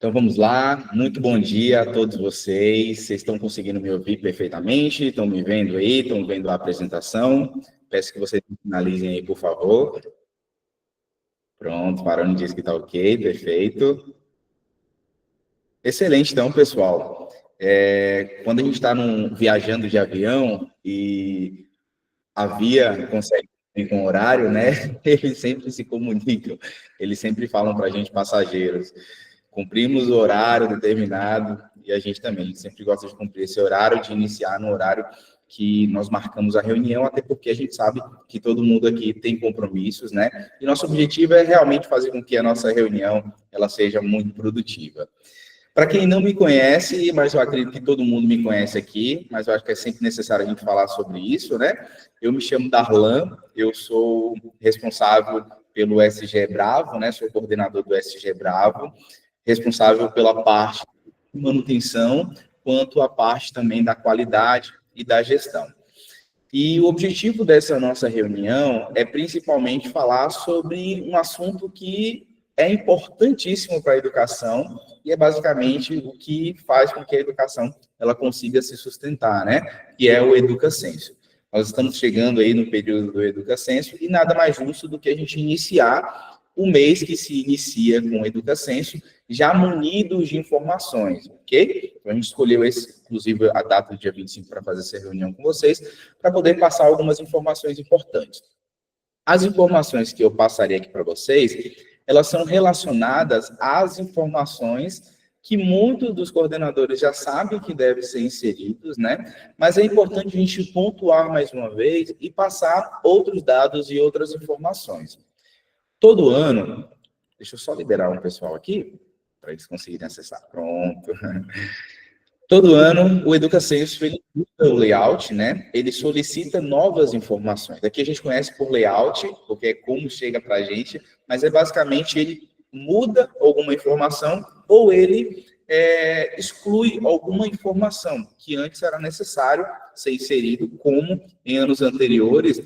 Então vamos lá, muito bom dia a todos vocês. Vocês estão conseguindo me ouvir perfeitamente? Estão me vendo aí? Estão vendo a apresentação? Peço que vocês finalizem aí, por favor. Pronto, Maroni disse que está ok, perfeito. Excelente, então, pessoal. Quando a gente está viajando de avião e a Via consegue ir com horário, né? Eles sempre se comunicam, eles sempre falam para a gente, passageiros. Cumprimos o horário determinado e a gente também sempre gosta de cumprir esse horário, de iniciar no horário que nós marcamos a reunião, até porque a gente sabe que todo mundo aqui tem compromissos, né? E nosso objetivo é realmente fazer com que a nossa reunião ela seja muito produtiva. Para quem não me conhece, mas eu acredito que todo mundo me conhece aqui, mas eu acho que é sempre necessário a gente falar sobre isso, né? Eu me chamo Darlan, eu sou responsável pelo SG Bravo, né? Sou coordenador do SG Bravo, responsável pela parte de manutenção, quanto a parte também da qualidade e da gestão. E o objetivo dessa nossa reunião é principalmente falar sobre um assunto que é importantíssimo para a educação e é basicamente o que faz com que a educação ela consiga se sustentar, né? Que é o EducaSenso. Nós estamos chegando aí no período do EducaSenso e nada mais justo do que a gente iniciar o mês que se inicia com o EducaSenso já munidos de informações, ok? Então, a gente escolheu inclusive, a data do dia 25 para fazer essa reunião com vocês, para poder passar algumas informações importantes. As informações que eu passarei aqui para vocês, elas são relacionadas às informações que muitos dos coordenadores já sabem que devem ser inseridos, né? Mas é importante a gente pontuar mais uma vez e passar outros dados e outras informações. Todo ano, deixa eu só liberar um pessoal aqui, para eles conseguirem acessar. Pronto. Todo ano, o EducaSenso, ele muda o layout, né? Ele solicita novas informações. Aqui a gente conhece por layout, porque é como chega para a gente, mas é basicamente ele muda alguma informação ou ele exclui alguma informação que antes era necessário ser inserido, como em anos anteriores,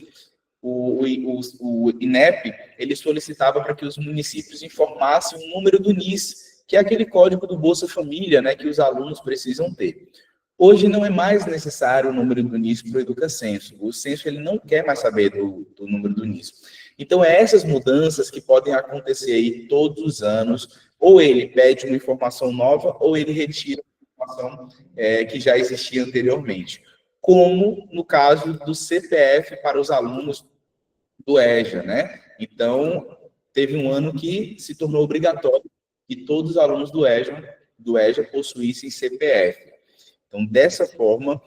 o INEP, ele solicitava para que os municípios informassem o número do NIS, que é aquele código do Bolsa Família, né, que os alunos precisam ter. Hoje não é mais necessário o número do NIS para o EducaSenso. O censo ele não quer mais saber do número do NIS. Então, é essas mudanças que podem acontecer aí todos os anos, ou ele pede uma informação nova, ou ele retira uma informação que já existia anteriormente. Como no caso do CPF para os alunos do EJA, né? Então, teve um ano que se tornou obrigatório que todos os alunos do EJA possuíssem CPF. Então, dessa forma,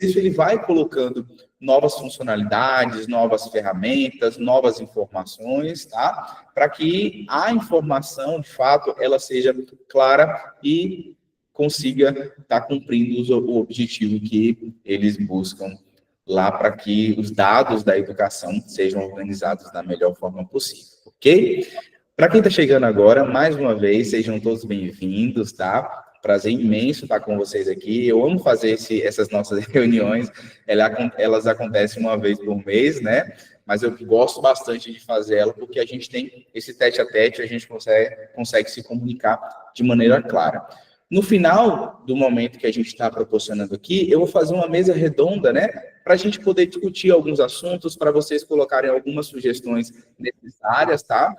isso ele vai colocando novas funcionalidades, novas ferramentas, novas informações, tá? Para que a informação, de fato, ela seja clara e consiga estar cumprindo o objetivo que eles buscam lá para que os dados da educação sejam organizados da melhor forma possível, ok? Para quem está chegando agora, mais uma vez, sejam todos bem-vindos, tá? Prazer imenso estar com vocês aqui. Eu amo fazer essas nossas reuniões, elas acontecem uma vez por mês, né? Mas eu gosto bastante de fazer ela porque a gente tem esse tete-a-tete, a gente consegue se comunicar de maneira clara. No final do momento que a gente está proporcionando aqui, eu vou fazer uma mesa redonda, né? Para a gente poder discutir alguns assuntos, para vocês colocarem algumas sugestões necessárias, tá?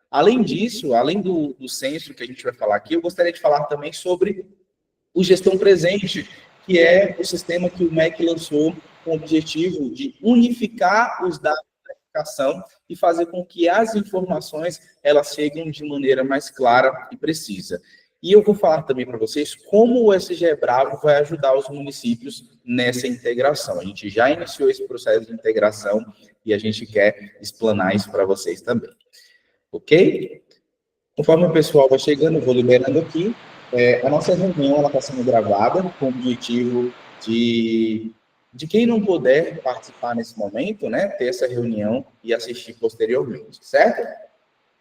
Além disso, além do censo que a gente vai falar aqui, eu gostaria de falar também sobre o Gestão Presente, que é o sistema que o MEC lançou com o objetivo de unificar os dados da educação e fazer com que as informações elas cheguem de maneira mais clara e precisa. E eu vou falar também para vocês como o SG Bravo vai ajudar os municípios nessa integração. A gente já iniciou esse processo de integração e a gente quer explanar isso para vocês também. Ok? Conforme o pessoal vai chegando, eu vou liberando aqui. A nossa reunião está sendo gravada com o objetivo de quem não puder participar nesse momento, né, ter essa reunião e assistir posteriormente, certo?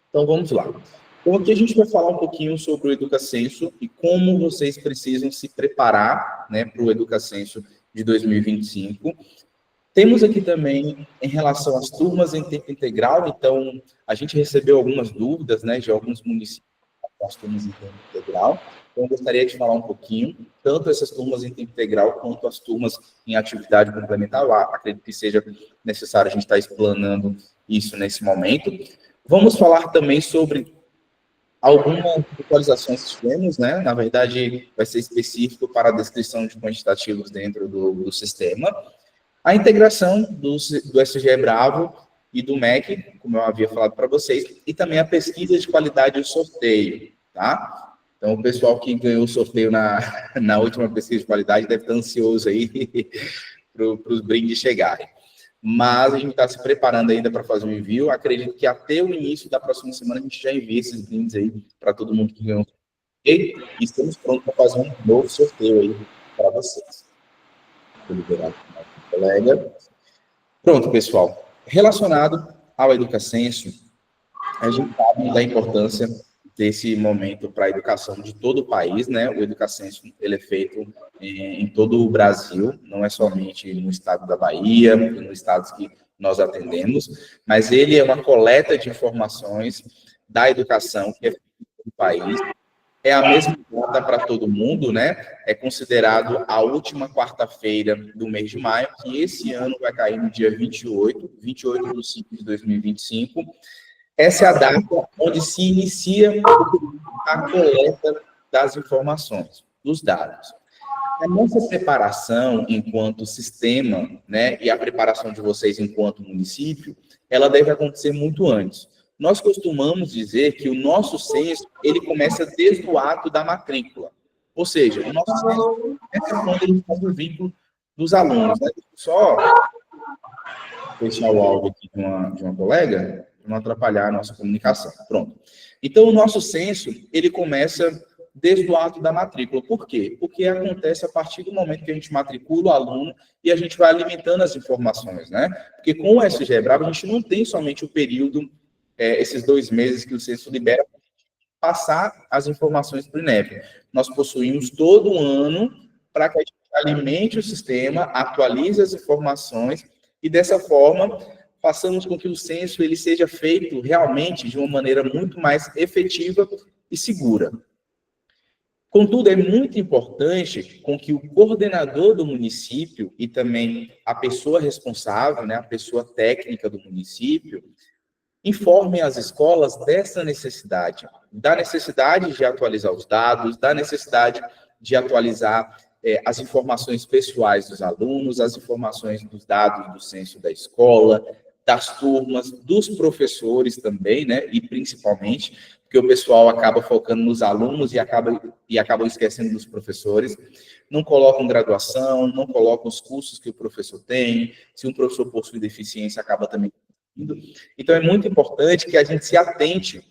Então, vamos lá. Então, aqui a gente vai falar um pouquinho sobre o EducaSenso e como vocês precisam se preparar, né, para o EducaSenso de 2025. Temos aqui também, em relação às turmas em tempo integral, então, a gente recebeu algumas dúvidas, né, de alguns municípios com as turmas em tempo integral. Então, eu gostaria de falar um pouquinho, tanto essas turmas em tempo integral, quanto as turmas em atividade complementar. Eu acredito que seja necessário a gente estar explanando isso nesse momento. Vamos falar também sobre algumas atualizações que tivemos, né? Na verdade, vai ser específico para a descrição de quantitativos dentro do sistema. A integração do SGE Bravo e do MEC, como eu havia falado para vocês, e também a pesquisa de qualidade e o sorteio, tá? Então, o pessoal que ganhou o sorteio na última pesquisa de qualidade deve estar ansioso aí para os brindes chegarem. Mas a gente está se preparando ainda para fazer um envio. Acredito que até o início da próxima semana a gente já envia esses brindes aí para todo mundo que ganhou o sorteio. E estamos prontos para fazer um novo sorteio aí para vocês. Vou liberar aqui o colega. Pronto, pessoal. Relacionado ao EducaCenso, a gente sabe da importância desse momento para a educação de todo o país, né? O EducaCenso, ele é feito em todo o Brasil, não é somente no estado da Bahia, e nos estados que nós atendemos, mas ele é uma coleta de informações da educação que é feita no país. É a mesma data para todo mundo, né? É considerado a última quarta-feira do mês de maio, que esse ano vai cair no dia 28 de 5 de 2025. Essa é a data onde se inicia a coleta das informações, dos dados. A nossa preparação enquanto sistema, né, e a preparação de vocês enquanto município, ela deve acontecer muito antes. Nós costumamos dizer que o nosso censo, ele começa desde o ato da matrícula. Ou seja, o nosso censo é quando ele faz o vínculo dos alunos. Né? Só fechar o áudio aqui de uma colega, para não atrapalhar a nossa comunicação. Pronto. Então, o nosso censo, ele começa desde o ato da matrícula. Por quê? Porque acontece a partir do momento que a gente matricula o aluno e a gente vai alimentando as informações, né? Porque com o SGE Bravo, a gente não tem somente o período, esses 2 meses que o censo libera, passar as informações para o INEP. Nós possuímos todo um ano para que a gente alimente o sistema, atualize as informações e, dessa forma, façamos com que o censo ele seja feito realmente de uma maneira muito mais efetiva e segura. Contudo, é muito importante com que o coordenador do município e também a pessoa responsável, né, a pessoa técnica do município, informem as escolas dessa necessidade, da necessidade de atualizar os dados, da necessidade de atualizar as informações pessoais dos alunos, as informações dos dados do censo da escola, das turmas, dos professores também, né? E principalmente, porque o pessoal acaba focando nos alunos e acabam esquecendo dos professores. Não colocam graduação, não colocam os cursos que o professor tem. Se um professor possui deficiência, acaba também. Então, é muito importante que a gente se atente.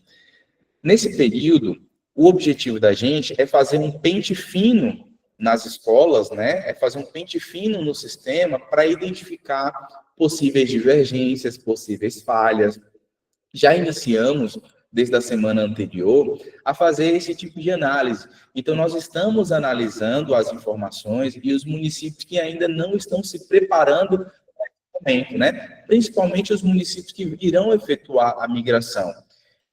Nesse período, o objetivo da gente é fazer um pente fino nas escolas, né? É fazer um pente fino no sistema para identificar possíveis divergências, possíveis falhas. Já iniciamos, desde a semana anterior, a fazer esse tipo de análise. Então, nós estamos analisando as informações e os municípios que ainda não estão se preparando momento, né? Principalmente os municípios que irão efetuar a migração.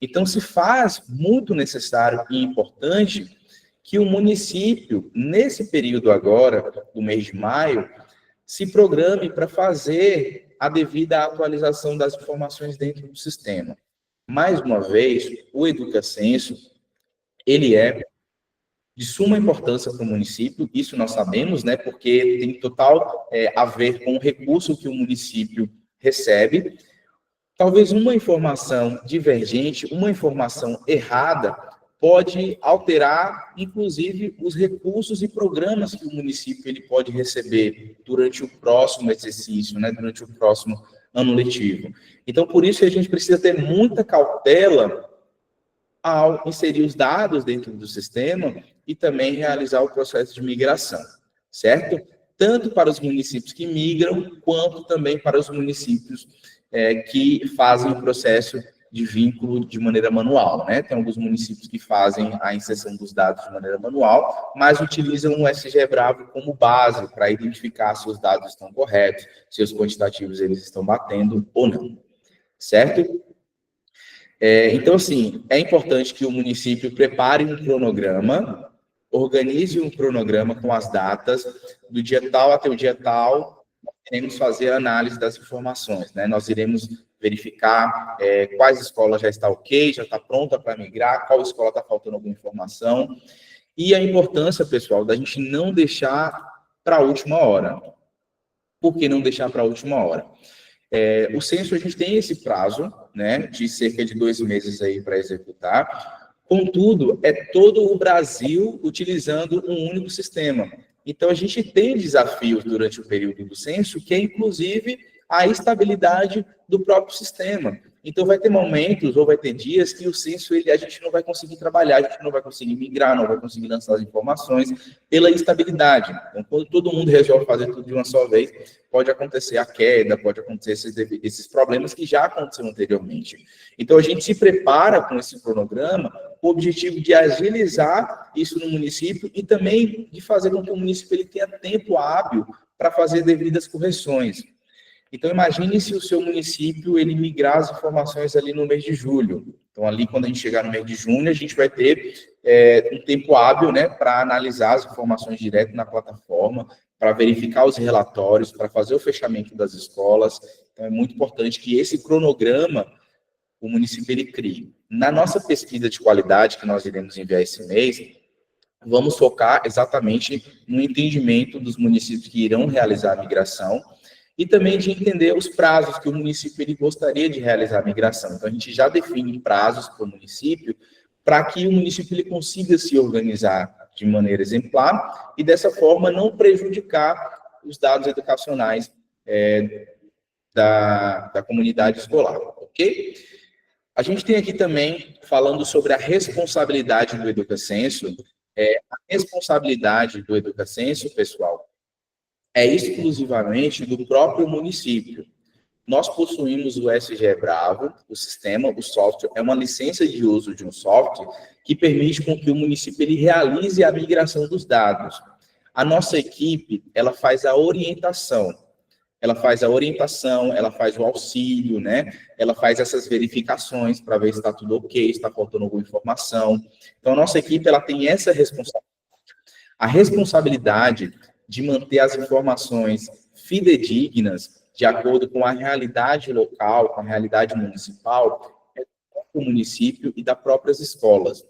Então, se faz muito necessário e importante que o município, nesse período agora, do mês de maio, se programe para fazer a devida atualização das informações dentro do sistema. Mais uma vez, o EducaCenso, ele é de suma importância para o município, isso nós sabemos, né, porque tem total a ver com o recurso que o município recebe. Talvez uma informação divergente, uma informação errada, pode alterar, inclusive, os recursos e programas que o município ele pode receber durante o próximo exercício, né, durante o próximo ano letivo. Então, por isso, a gente precisa ter muita cautela ao inserir os dados dentro do sistema e também realizar o processo de migração, certo? Tanto para os municípios que migram, quanto também para os municípios que fazem o processo de vínculo de maneira manual, né? Tem alguns municípios que fazem a inserção dos dados de maneira manual, mas utilizam o SGE Bravo como base para identificar se os dados estão corretos, se os quantitativos eles estão batendo ou não, certo? Então, assim, é importante que o município prepare um cronograma, organize um cronograma com as datas, do dia tal até o dia tal, nós iremos fazer a análise das informações, né? Nós iremos verificar quais escolas já está ok, já está pronta para migrar, qual escola está faltando alguma informação, e a importância, pessoal, da gente não deixar para a última hora. Por que não deixar para a última hora? O censo, a gente tem esse prazo, né, de cerca de 2 meses aí para executar. Contudo, é todo o Brasil utilizando um único sistema. Então, a gente tem desafios durante o período do censo, que é, inclusive, a estabilidade do próprio sistema. Então, vai ter momentos ou vai ter dias que o censo a gente não vai conseguir trabalhar, a gente não vai conseguir migrar, não vai conseguir lançar as informações pela instabilidade. Então, quando todo mundo resolve fazer tudo de uma só vez, pode acontecer a queda, pode acontecer esses problemas que já aconteceram anteriormente. Então, a gente se prepara com esse cronograma com o objetivo de agilizar isso no município e também de fazer com que o município ele tenha tempo hábil para fazer devidas correções. Então, imagine se o seu município ele migrar as informações ali no mês de julho. Então, ali, quando a gente chegar no mês de junho, a gente vai ter um tempo hábil, né, para analisar as informações direto na plataforma, para verificar os relatórios, para fazer o fechamento das escolas. Então, é muito importante que esse cronograma o município ele crie. Na nossa pesquisa de qualidade, que nós iremos enviar esse mês, vamos focar exatamente no entendimento dos municípios que irão realizar a migração, e também de entender os prazos que o município ele gostaria de realizar a migração. Então, a gente já define prazos para o município, para que o município ele consiga se organizar de maneira exemplar e, dessa forma, não prejudicar os dados educacionais da comunidade escolar, ok? A gente tem aqui também, falando sobre a responsabilidade do Educacenso. A responsabilidade do Educacenso, pessoal, é exclusivamente do próprio município. Nós possuímos o SGE Bravo, o sistema, o software, é uma licença de uso de um software que permite com que o município ele realize a migração dos dados. A nossa equipe, ela faz a orientação, ela faz o auxílio, né? Ela faz essas verificações para ver se está tudo ok, se está faltando alguma informação. Então, a nossa equipe, ela tem essa responsabilidade. A responsabilidade de manter as informações fidedignas, de acordo com a realidade local, com a realidade municipal, é do município e das próprias escolas.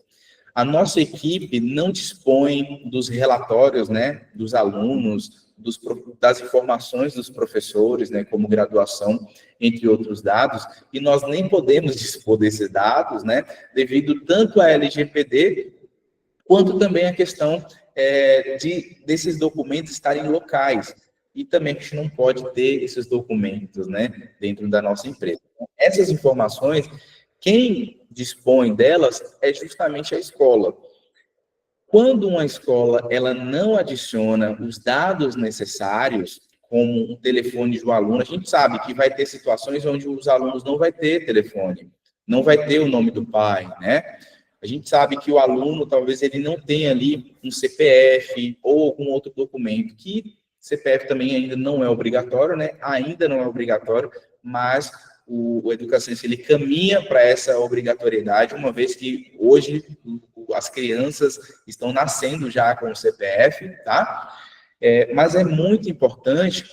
A nossa equipe não dispõe dos relatórios, né, dos alunos, das informações dos professores, né, como graduação, entre outros dados, e nós nem podemos dispor desses dados, né, devido tanto à LGPD, quanto também a questão desses documentos estarem locais. E também a gente não pode ter esses documentos, né, dentro da nossa empresa. Essas informações, quem dispõe delas é justamente a escola. Quando uma escola ela não adiciona os dados necessários, como um telefone do aluno, a gente sabe que vai ter situações onde os alunos não vai ter telefone, não vai ter o nome do pai, né? A gente sabe que o aluno, talvez ele não tenha ali um CPF ou algum outro documento, que CPF também ainda não é obrigatório, né? Ainda não é obrigatório, mas o Educacenso ele caminha para essa obrigatoriedade, uma vez que hoje as crianças estão nascendo já com o CPF, tá? Mas é muito importante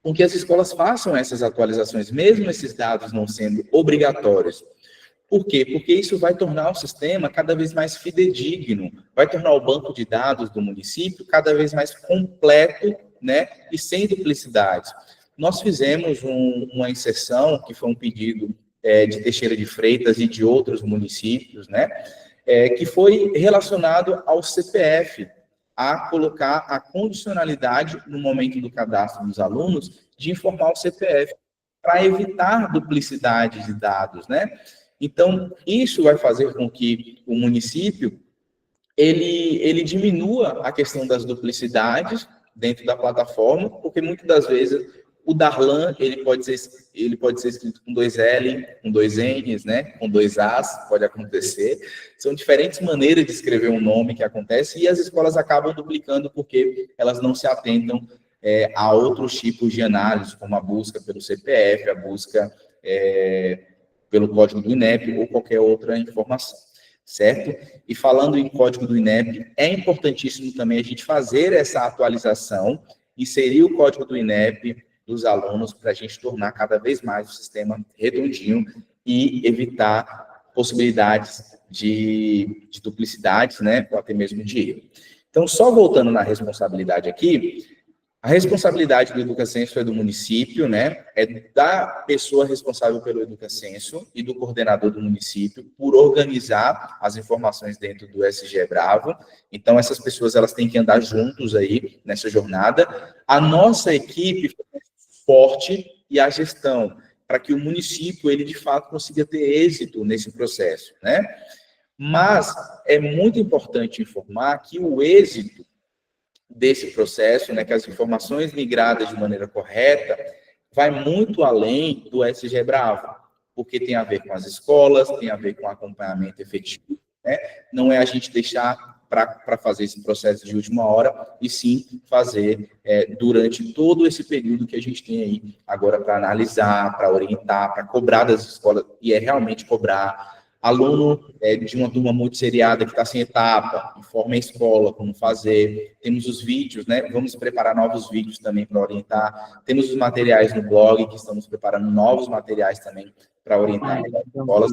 com que as escolas façam essas atualizações, mesmo esses dados não sendo obrigatórios. Por quê? Porque isso vai tornar o sistema cada vez mais fidedigno, vai tornar o banco de dados do município cada vez mais completo, né, e sem duplicidades. Nós fizemos uma inserção, que foi um pedido de Teixeira de Freitas e de outros municípios, né, que foi relacionado ao CPF, a colocar a condicionalidade no momento do cadastro dos alunos de informar o CPF, para evitar duplicidade de dados, né? Então, isso vai fazer com que o município ele diminua a questão das duplicidades dentro da plataforma, porque muitas das vezes o Darlan ele pode ser escrito com 2 L, com 2 N's, né, com 2 As, pode acontecer. São diferentes maneiras de escrever um nome que acontece e as escolas acabam duplicando porque elas não se atentam a outros tipos de análise, como a busca pelo CPF, a busca pelo código do INEP ou qualquer outra informação, certo? E falando em código do INEP, é importantíssimo também a gente fazer essa atualização, inserir o código do INEP dos alunos para a gente tornar cada vez mais o sistema redondinho e evitar possibilidades de duplicidades, né, ou até mesmo de erro. Então, só voltando na responsabilidade aqui, a responsabilidade do Educacenso é do município, né? É da pessoa responsável pelo Educacenso e do coordenador do município por organizar as informações dentro do SG Bravo. Então, essas pessoas elas têm que andar juntos aí nessa jornada. A nossa equipe forte e a gestão, para que o município, ele de fato consiga ter êxito nesse processo, né? Mas é muito importante informar que o êxito desse processo, né, que as informações migradas de maneira correta, vai muito além do SG Bravo, porque tem a ver com as escolas, tem a ver com acompanhamento efetivo, né? Não é a gente deixar para fazer esse processo de última hora, e sim fazer durante todo esse período que a gente tem aí agora para analisar, para orientar, para cobrar das escolas, e é realmente cobrar. Aluno de uma turma muito seriada que está sem etapa, informa a escola como fazer. Temos os vídeos, né? Vamos preparar novos vídeos também para orientar. Temos os materiais no blog, que estamos preparando novos materiais também para orientar as escolas.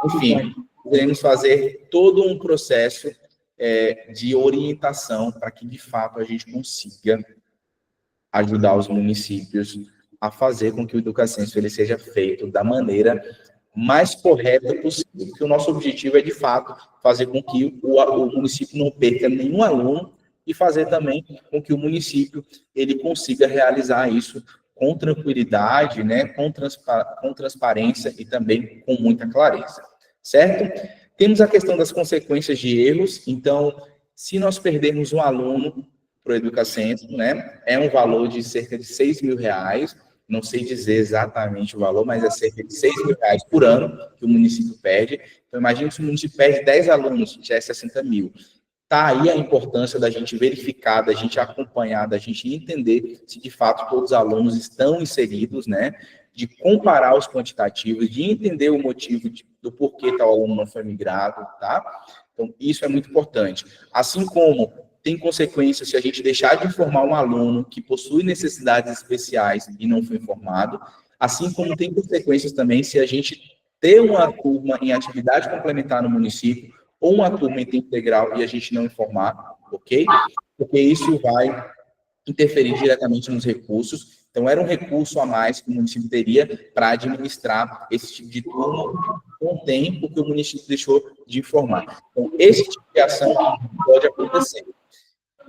Enfim, queremos fazer todo um processo de orientação para que, de fato, a gente consiga ajudar os municípios a fazer com que o Educacenso ele seja feito da maneira mais correta possível, porque o nosso objetivo é, de fato, fazer com que o município não perca nenhum aluno e fazer também com que o município ele consiga realizar isso com tranquilidade, né, com transparência e também com muita clareza, certo? Temos a questão das consequências de erros. Então, se nós perdermos um aluno para o Educacenso, né, é um valor de cerca de R$6.000, não sei dizer exatamente o valor, mas é cerca de R$6.000 por ano que o município perde. Então, imagine se o município perde 10 alunos, já é 60 mil. Está aí a importância da gente verificar, da gente acompanhar, da gente entender se de fato todos os alunos estão inseridos, né? De comparar os quantitativos, de entender o motivo do porquê tal aluno não foi migrado, tá? Então, isso é muito importante. Assim como tem consequências se a gente deixar de informar um aluno que possui necessidades especiais e não foi informado, assim como tem consequências também se a gente ter uma turma em atividade complementar no município ou uma turma em tempo integral e a gente não informar, ok? Porque isso vai interferir diretamente nos recursos. Então, era um recurso a mais que o município teria para administrar esse tipo de turma com o tempo que o município deixou de informar. Então, esse tipo de ação pode acontecer.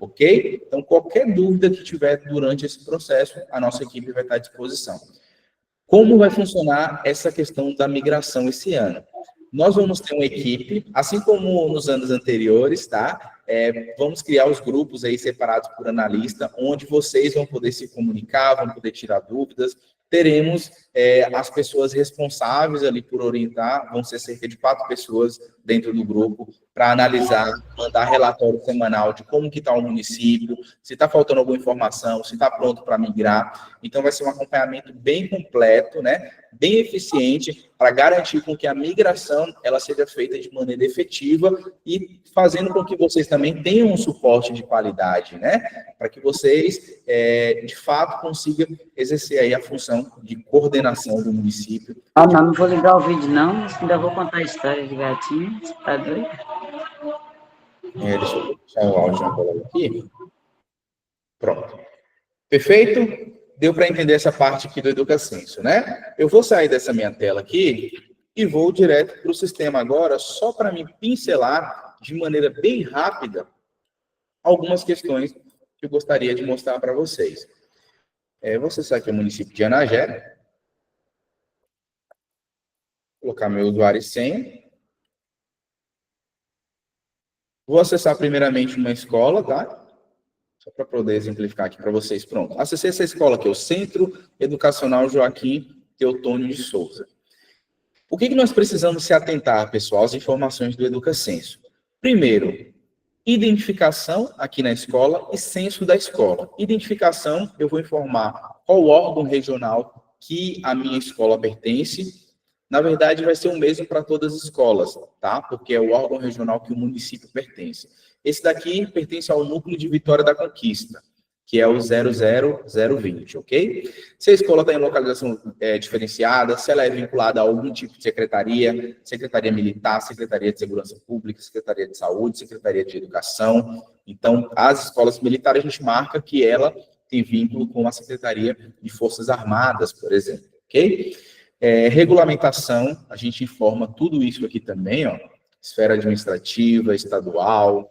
Ok? Então, qualquer dúvida que tiver durante esse processo, a nossa equipe vai estar à disposição. Como vai funcionar essa questão da migração esse ano? Nós vamos ter uma equipe, assim como nos anos anteriores, tá? Vamos criar os grupos aí separados por analista, onde vocês vão poder se comunicar, vão poder tirar dúvidas. Teremos as pessoas responsáveis ali por orientar, vão ser cerca de 4 pessoas dentro do grupo, para analisar, mandar relatório semanal de como que está o município, se está faltando alguma informação, se está pronto para migrar. Então, vai ser um acompanhamento bem completo, né? Bem eficiente, para garantir com que a migração ela seja feita de maneira efetiva e fazendo com que vocês também tenham um suporte de qualidade, né? Para que vocês, de fato, consigam exercer aí a função de coordenação do município. Ah, não vou ligar o vídeo, não. Ainda vou contar a história de gatinho. Você tá doido? Deixa eu deixar o áudio na cola aqui. Pronto. Perfeito? Deu para entender essa parte aqui do Educacenso, né? Eu vou sair dessa minha tela aqui e vou direto para o sistema agora, só para me pincelar de maneira bem rápida algumas questões que eu gostaria de mostrar para vocês. Vou acessar aqui o município de Anagé. Colocar meu usuário e senha. Vou acessar primeiramente uma escola, tá? Só para poder exemplificar aqui para vocês. Pronto. Acessei essa escola aqui, o Centro Educacional Joaquim Teotônio de Souza. O que nós precisamos se atentar, pessoal, às informações do Educacenso? Primeiro, identificação aqui na escola e censo da escola. Identificação, eu vou informar qual órgão regional que a minha escola pertence. Na verdade, vai ser o mesmo para todas as escolas, tá? Porque é o órgão regional que o município pertence. Esse daqui pertence ao núcleo de Vitória da Conquista, que é o 00020, ok? Se a escola está em localização diferenciada, se ela é vinculada a algum tipo de secretaria, secretaria militar, secretaria de segurança pública, secretaria de saúde, secretaria de educação. Então, as escolas militares, a gente marca que ela tem vínculo com a secretaria de Forças Armadas, por exemplo, ok? Regulamentação, a gente informa tudo isso aqui também, ó, esfera administrativa, estadual.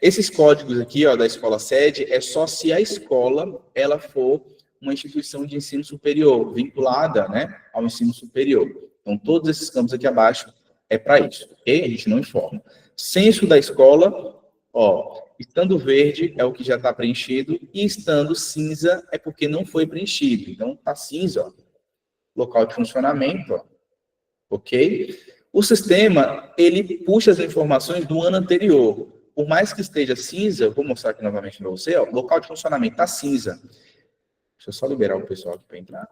Esses códigos aqui, ó, da escola sede, é só se a escola, ela for uma instituição de ensino superior, vinculada, né, ao ensino superior. Então, todos esses campos aqui abaixo é para isso, ok? A gente não informa. Censo da escola, ó, estando verde é o que já está preenchido, e estando cinza é porque não foi preenchido. Então, tá cinza, ó. Local de funcionamento, ó, ok? O sistema, ele puxa as informações do ano anterior. Por mais que esteja cinza, eu vou mostrar aqui novamente para você, ó, local de funcionamento está cinza. Deixa eu só liberar o pessoal aqui para entrar.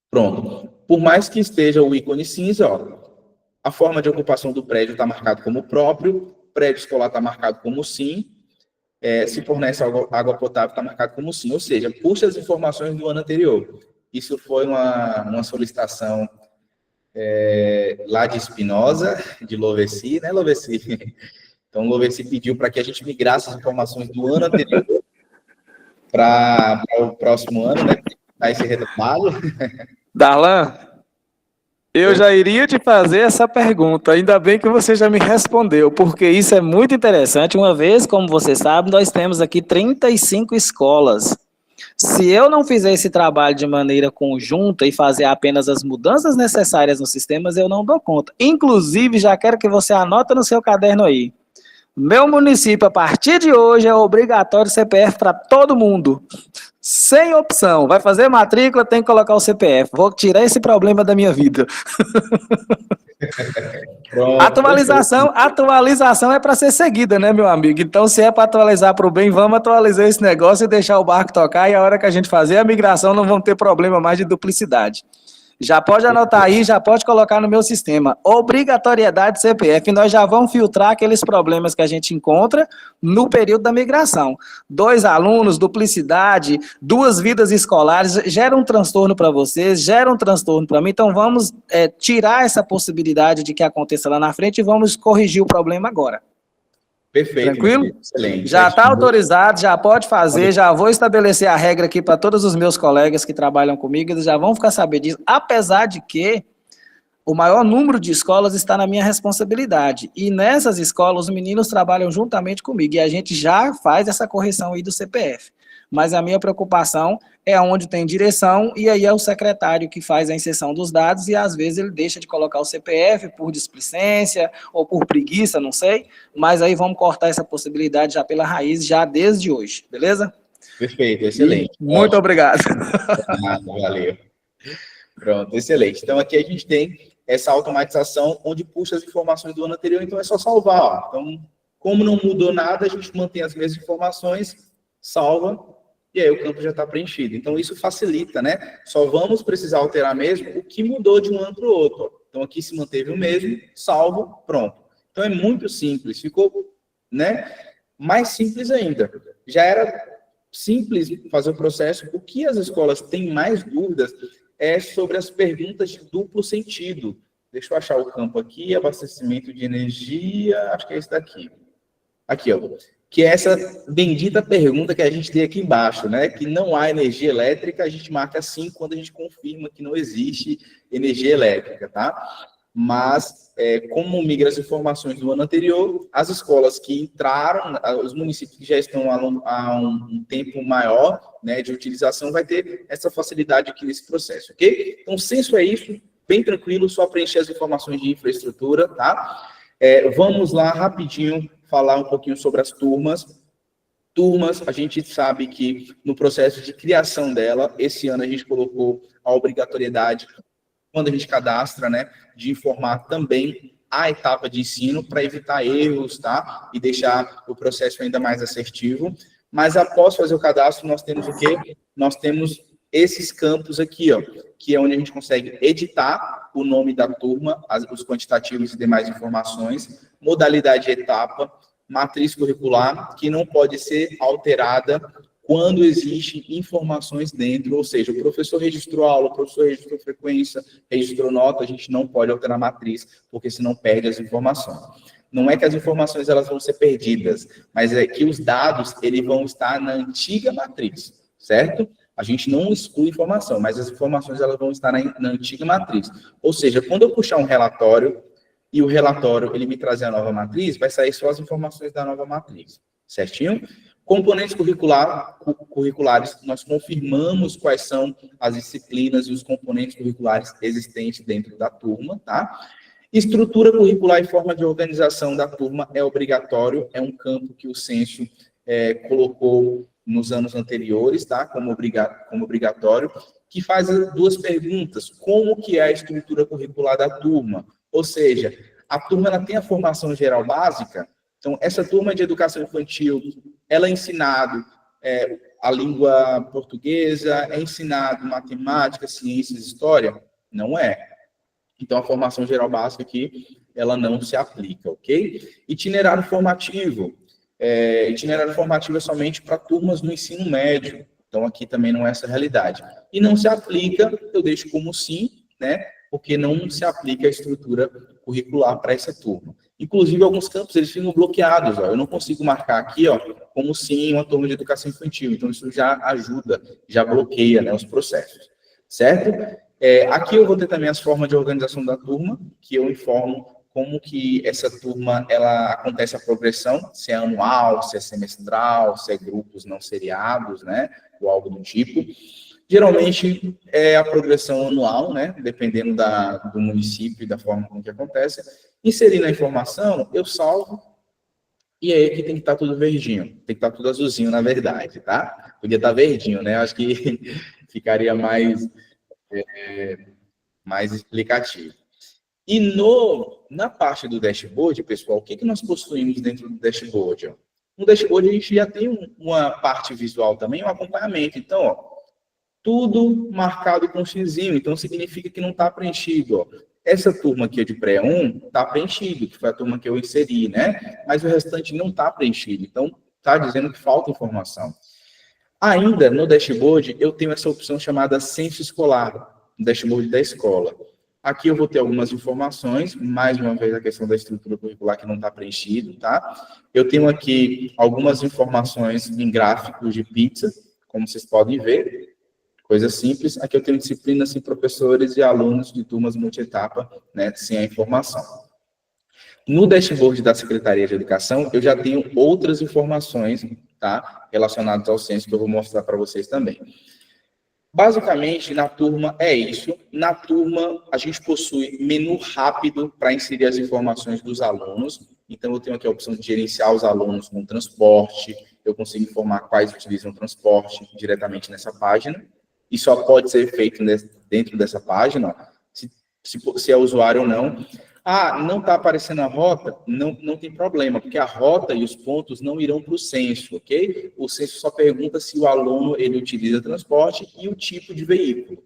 Pronto. Por mais que esteja o ícone cinza, ó, a forma de ocupação do prédio está marcado como próprio, prédio escolar está marcado como sim, se fornece água potável está marcado como sim, ou seja, puxa as informações do ano anterior. Isso foi uma solicitação lá de Espinosa, de Lovesi, né, Lovesi? Então, Lovesi pediu para que a gente migrasse as informações do ano anterior para o próximo ano, né, para esse retomado. Darlan, eu já iria te fazer essa pergunta, ainda bem que você já me respondeu, porque isso é muito interessante. Uma vez, como você sabe, nós temos aqui 35 escolas. Se eu não fizer esse trabalho de maneira conjunta e fazer apenas as mudanças necessárias nos sistemas, eu não dou conta. Inclusive, já quero que você anota no seu caderno aí. Meu município, a partir de hoje, é obrigatório CPF para todo mundo. Sem opção. Vai fazer matrícula, tem que colocar o CPF. Vou tirar esse problema da minha vida. Pronto, atualização é para ser seguida, né, meu amigo? Então, se é para atualizar para o bem, vamos atualizar esse negócio e deixar o barco tocar, e a hora que a gente fazer a migração não vamos ter problema mais de duplicidade. Já pode anotar aí, já pode colocar no meu sistema. Obrigatoriedade CPF. Nós já vamos filtrar aqueles problemas que a gente encontra no período da migração. 2 alunos, duplicidade, 2 vidas escolares, gera um transtorno para vocês, gera um transtorno para mim. Então, vamos tirar essa possibilidade de que aconteça lá na frente e vamos corrigir o problema agora. Perfeito. Tranquilo? Excelente. Já está autorizado, já pode fazer, já vou estabelecer a regra aqui para todos os meus colegas que trabalham comigo, eles já vão ficar sabendo disso, apesar de que o maior número de escolas está na minha responsabilidade. E nessas escolas, os meninos trabalham juntamente comigo, e a gente já faz essa correção aí do CPF. Mas a minha preocupação é onde tem direção, e aí é o secretário que faz a inserção dos dados, e às vezes ele deixa de colocar o CPF por displicência, ou por preguiça, não sei, mas aí vamos cortar essa possibilidade já pela raiz, já desde hoje, beleza? Perfeito, excelente. Muito obrigado. Valeu. Pronto, excelente. Então, aqui a gente tem essa automatização onde puxa as informações do ano anterior, então é só salvar. Ó. Então, como não mudou nada, a gente mantém as mesmas informações, salva, e aí o campo já está preenchido. Então, isso facilita, né? Só vamos precisar alterar mesmo o que mudou de um ano para o outro. Então, aqui se manteve o mesmo, salvo, pronto. Então, é muito simples. Ficou, né, mais simples ainda. Já era simples fazer o processo. O que as escolas têm mais dúvidas é sobre as perguntas de duplo sentido. Deixa eu achar o campo aqui, abastecimento de energia, acho que é esse daqui. Aqui, ó. Que é essa bendita pergunta que a gente tem aqui embaixo, né? Que não há energia elétrica, a gente marca assim quando a gente confirma que não existe energia elétrica, tá? Mas, como migra as informações do ano anterior, as escolas que entraram, os municípios que já estão há um tempo maior, né, de utilização, vai ter essa facilidade aqui nesse processo, ok? Então, o censo é isso, bem tranquilo, só preencher as informações de infraestrutura, tá? Vamos lá, rapidinho, falar um pouquinho sobre as turmas. Turmas, a gente sabe que no processo de criação dela, esse ano a gente colocou a obrigatoriedade, quando a gente cadastra, né, de informar também a etapa de ensino para evitar erros, tá? E deixar o processo ainda mais assertivo. Mas após fazer o cadastro, nós temos o quê? Nós temos esses campos aqui, ó, que é onde a gente consegue editar o nome da turma, os quantitativos e demais informações, modalidade de etapa, matriz curricular, que não pode ser alterada quando existem informações dentro, ou seja, o professor registrou aula, o professor registrou frequência, registrou nota, a gente não pode alterar a matriz, porque senão perde as informações. Não é que as informações elas vão ser perdidas, mas é que os dados eles vão estar na antiga matriz, certo? A gente não exclui informação, mas as informações elas vão estar na antiga matriz. Ou seja, quando eu puxar um relatório e o relatório ele me trazer a nova matriz, vai sair só as informações da nova matriz, certinho? Componentes curriculares, nós confirmamos quais são as disciplinas e os componentes curriculares existentes dentro da turma, tá? Estrutura curricular e forma de organização da turma é obrigatório, é um campo que o censo colocou nos anos anteriores, tá? Como obrigatório, que faz duas perguntas. Como que é a estrutura curricular da turma? Ou seja, a turma ela tem a formação geral básica, então essa turma de educação infantil, ela é ensinado a língua portuguesa, é ensinado matemática, ciências, história? Não é. Então, a formação geral básica aqui, ela não se aplica, ok? Itinerário formativo. Itinerário formativo é somente para turmas do ensino médio. Então, aqui também não é essa a realidade. E não se aplica, eu deixo como sim, né? Porque não se aplica a estrutura curricular para essa turma. Inclusive, alguns campos, eles ficam bloqueados, ó. Eu não consigo marcar aqui, ó, como sim, uma turma de educação infantil. Então, isso já ajuda, já bloqueia, né, os processos. Certo? Aqui eu vou ter também as formas de organização da turma, que eu informo como que essa turma, ela acontece a progressão, se é anual, se é semestral, se é grupos não seriados, né, ou algo do tipo. Geralmente é a progressão anual, né, dependendo do município e da forma como que acontece. Inserindo a informação, eu salvo, e aí aqui tem que estar tudo verdinho, tem que estar tudo azulzinho, na verdade, tá? Podia estar verdinho, né, acho que ficaria mais explicativo. E na parte do dashboard, pessoal, o que nós possuímos dentro do dashboard? Ó? No dashboard, a gente já tem uma parte visual também, um acompanhamento. Então, ó, tudo marcado com xizinho, então significa que não está preenchido. Ó. Essa turma aqui de pré-1 está preenchido, que foi a turma que eu inseri, né? Mas o restante não está preenchido, então está dizendo que falta informação. Ainda no dashboard, eu tenho essa opção chamada censo escolar, no dashboard da escola. Aqui eu vou ter algumas informações, mais uma vez a questão da estrutura curricular que não está preenchido, tá? Eu tenho aqui algumas informações em gráficos de pizza, como vocês podem ver, coisa simples. Aqui eu tenho disciplinas e professores e alunos de turmas multietapa, né, sem a informação. No dashboard da Secretaria de Educação, eu já tenho outras informações, tá, relacionadas ao censo, que eu vou mostrar para vocês também. Basicamente, na turma é isso. Na turma, a gente possui menu rápido para inserir as informações dos alunos. Então, eu tenho aqui a opção de gerenciar os alunos com transporte. Eu consigo informar quais utilizam transporte diretamente nessa página. E só pode ser feito dentro dessa página, se é usuário ou não. Ah, não está aparecendo a rota? Não tem problema, porque a rota e os pontos não irão para o censo, ok? O censo só pergunta se o aluno ele utiliza transporte e o tipo de veículo.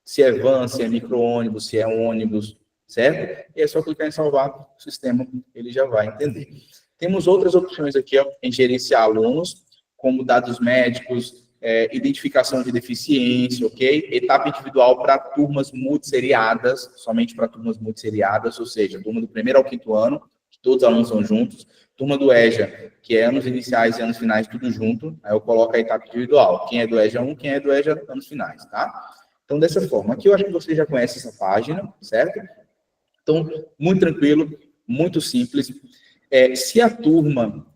Se é van, se é micro-ônibus, se é ônibus, certo? E é só clicar em salvar, o sistema ele já vai entender. Temos outras opções aqui, ó, em gerenciar alunos, como dados médicos, identificação de deficiência, ok? Etapa individual para turmas multisseriadas, somente para turmas multisseriadas, ou seja, turma do primeiro ao quinto ano, que todos os alunos são juntos. Turma do EJA, que é anos iniciais e anos finais, tudo junto. Aí eu coloco a etapa individual. Quem é do EJA 1, quem é do EJA anos finais, tá? Então, dessa forma. Aqui eu acho que você já conhece essa página, certo? Então, muito tranquilo, muito simples. Se a turma,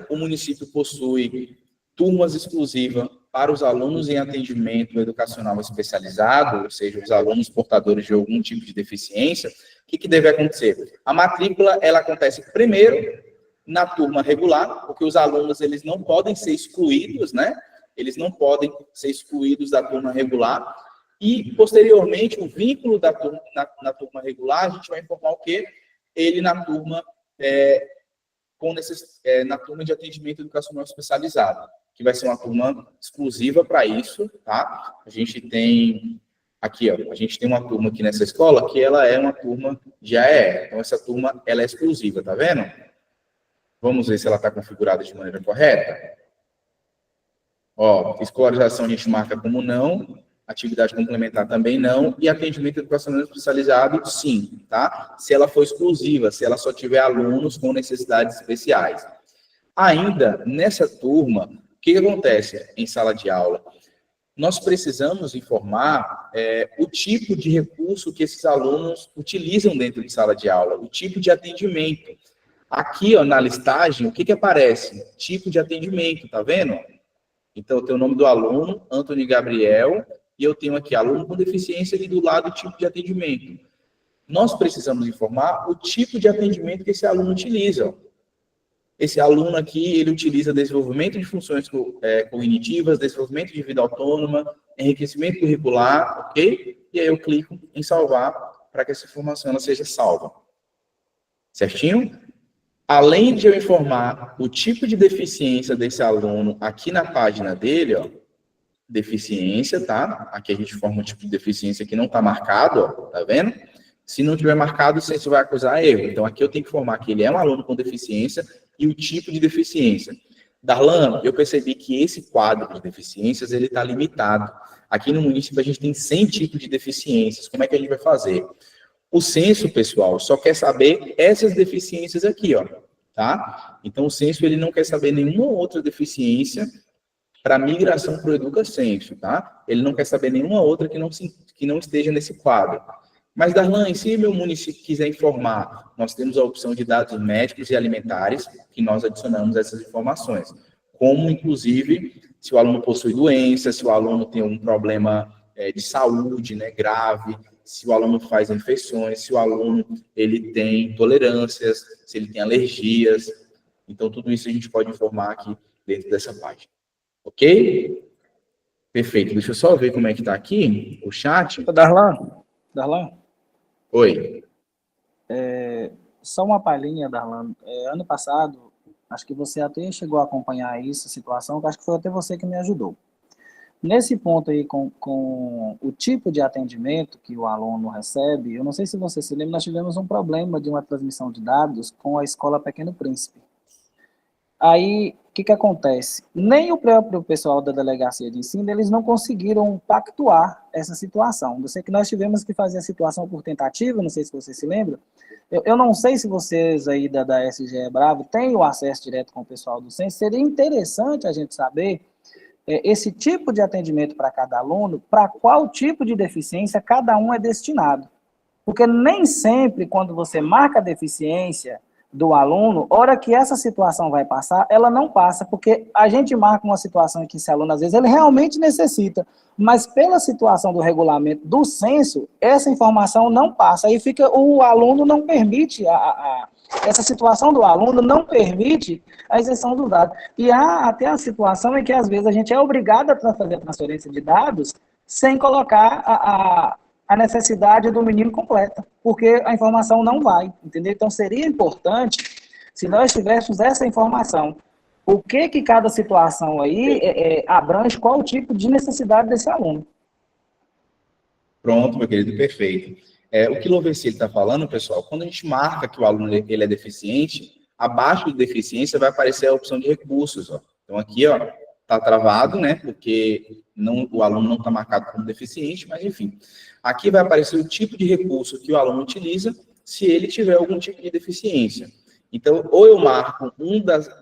o município possui turmas exclusivas para os alunos em atendimento educacional especializado, ou seja, os alunos portadores de algum tipo de deficiência, o que deve acontecer? A matrícula, ela acontece primeiro na turma regular, porque os alunos, eles não podem ser excluídos, né? Eles não podem ser excluídos da turma regular, e, posteriormente, o vínculo da turma, na turma regular, a gente vai informar o quê? Ele na turma, na turma de atendimento educacional especializado. que vai ser uma turma exclusiva para isso, tá? A gente tem aqui, ó, a gente tem uma turma aqui nessa escola que ela é uma turma de AE. Então, essa turma, ela é exclusiva, tá vendo? Vamos ver se ela está configurada de maneira correta. Ó, escolarização a gente marca como não, atividade complementar também não, e atendimento educacional especializado, sim, tá? Se ela for exclusiva, se ela só tiver alunos com necessidades especiais. Ainda, nessa turma, o que acontece em sala de aula? Nós precisamos informar o tipo de recurso que esses alunos utilizam dentro de sala de aula, o tipo de atendimento. Aqui, ó, na listagem, o que aparece? Tipo de atendimento, tá vendo? Então, eu tenho o nome do aluno, Antônio Gabriel, e eu tenho aqui aluno com deficiência e do lado o tipo de atendimento. Nós precisamos informar o tipo de atendimento que esse aluno utiliza. Esse aluno aqui, ele utiliza desenvolvimento de funções cognitivas, desenvolvimento de vida autônoma, enriquecimento curricular, ok? E aí eu clico em salvar para que essa informação ela seja salva. Certinho? Além de eu informar o tipo de deficiência desse aluno aqui na página dele, ó, deficiência, tá? Aqui a gente forma um tipo de deficiência que não está marcado, ó, tá vendo? Se não tiver marcado, o censo vai acusar erro. Então, aqui eu tenho que informar que ele é um aluno com deficiência e o tipo de deficiência. Darlan, eu percebi que esse quadro de deficiências, ele está limitado. Aqui no município, a gente tem 100 tipos de deficiências. Como é que a gente vai fazer? O censo, pessoal, só quer saber essas deficiências aqui, ó, tá? Então, o censo, ele não quer saber nenhuma outra deficiência para migração para o EducaCenso, tá? Ele não quer saber nenhuma outra que não esteja nesse quadro. Mas, Darlan, e se meu município quiser informar, nós temos a opção de dados médicos e alimentares, que nós adicionamos essas informações. Como, inclusive, se o aluno possui doença, se o aluno tem um problema de saúde, né, grave, se o aluno faz infecções, se o aluno ele tem intolerâncias, se ele tem alergias. Então, tudo isso a gente pode informar aqui dentro dessa página. Ok? Perfeito. Deixa eu só ver como é que está aqui o chat. Darlan? Oi. Só uma palhinha, Darlan. Ano passado, acho que você até chegou a acompanhar essa situação, que acho que foi até você que me ajudou. Nesse ponto aí, com o tipo de atendimento que o aluno recebe, eu não sei se você se lembra, nós tivemos um problema de uma transmissão de dados com a Escola Pequeno Príncipe. Aí, o que acontece? Nem o próprio pessoal da delegacia de ensino, eles não conseguiram pactuar essa situação. Eu sei que nós tivemos que fazer a situação por tentativa, não sei se você se lembra. Eu não sei se vocês aí da SGE Bravo têm o acesso direto com o pessoal do Censo. Seria interessante a gente saber esse tipo de atendimento para cada aluno, para qual tipo de deficiência cada um é destinado. Porque nem sempre, quando você marca a deficiência do aluno, hora que essa situação vai passar, ela não passa, porque a gente marca uma situação em que esse aluno, às vezes, ele realmente necessita, mas pela situação do regulamento do censo, essa informação não passa, aí fica, o aluno não permite, essa situação do aluno não permite a isenção do dado. E há até a situação em que, às vezes, a gente é obrigado a fazer a transferência de dados sem colocar a necessidade do menino completa, porque a informação não vai, entendeu? Então, seria importante, se nós tivéssemos essa informação, o que cada situação aí abrange, qual o tipo de necessidade desse aluno. Pronto, meu querido, perfeito. O que o Loveci está falando, pessoal, quando a gente marca que o aluno ele é deficiente, abaixo de deficiência vai aparecer a opção de recursos, ó. Então, aqui, ó, está travado, né, porque o aluno não está marcado como deficiente, mas, enfim. Aqui vai aparecer o tipo de recurso que o aluno utiliza se ele tiver algum tipo de deficiência. Então, ou eu marco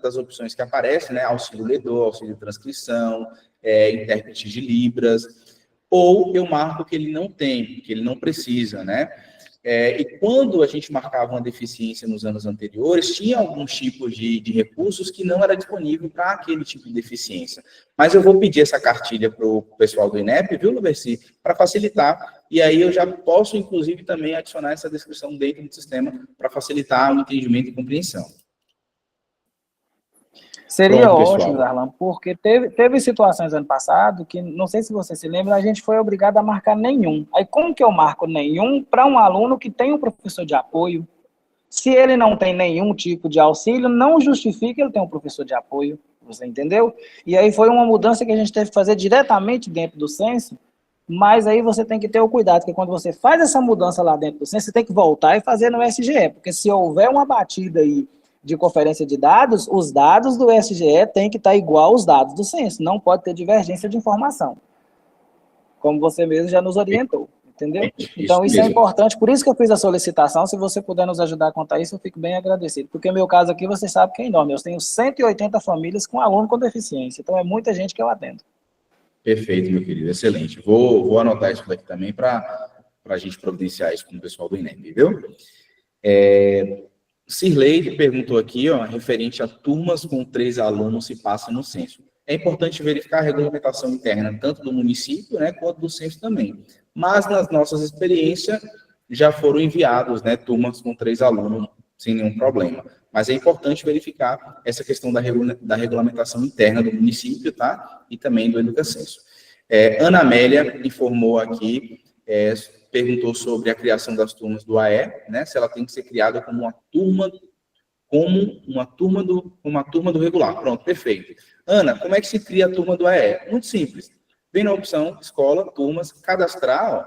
das opções que aparecem, né, auxílio ledor, auxílio transcrição, intérprete de Libras, ou eu marco que ele não tem, que ele não precisa, né? E quando a gente marcava uma deficiência nos anos anteriores, tinha alguns tipos de recursos que não era disponível para aquele tipo de deficiência. Mas eu vou pedir essa cartilha para o pessoal do INEP, viu, Luberci, para facilitar, e aí eu já posso, inclusive, também adicionar essa descrição dentro do sistema para facilitar o entendimento e compreensão. Seria pronto, ótimo, Darlan, porque teve situações ano passado que, não sei se você se lembra, a gente foi obrigado a marcar nenhum. Aí, como que eu marco nenhum para um aluno que tem um professor de apoio? Se ele não tem nenhum tipo de auxílio, não justifica ele ter um professor de apoio. Você entendeu? E aí foi uma mudança que a gente teve que fazer diretamente dentro do censo, mas aí você tem que ter o cuidado, que quando você faz essa mudança lá dentro do censo, você tem que voltar e fazer no SGE, porque se houver uma batida aí de conferência de dados, os dados do SGE têm que estar igual aos dados do censo, não pode ter divergência de informação, como você mesmo já nos orientou, entendeu? Então isso é importante, por isso que eu fiz a solicitação, se você puder nos ajudar a contar isso, eu fico bem agradecido, porque meu caso aqui, você sabe que é enorme, eu tenho 180 famílias com aluno com deficiência, então é muita gente que eu atendo. Perfeito, meu querido, excelente. Vou anotar isso daqui também para a gente providenciar isso com o pessoal do INEM, viu? Cirlei perguntou aqui, ó, referente a turmas com 3 alunos se passa no censo. É importante verificar a regulamentação interna, tanto do município, né, quanto do censo também. Mas, nas nossas experiências, já foram enviados, né, turmas com 3 alunos sem nenhum problema. Mas é importante verificar essa questão da regulamentação interna do município, tá? E também do Educacenso. Ana Amélia informou aqui, perguntou sobre a criação das turmas do AE, né? Se ela tem que ser criada como uma turma do regular. Pronto, perfeito. Ana, como é que se cria a turma do AE? Muito simples. Vem na opção escola, turmas, cadastrar, ó,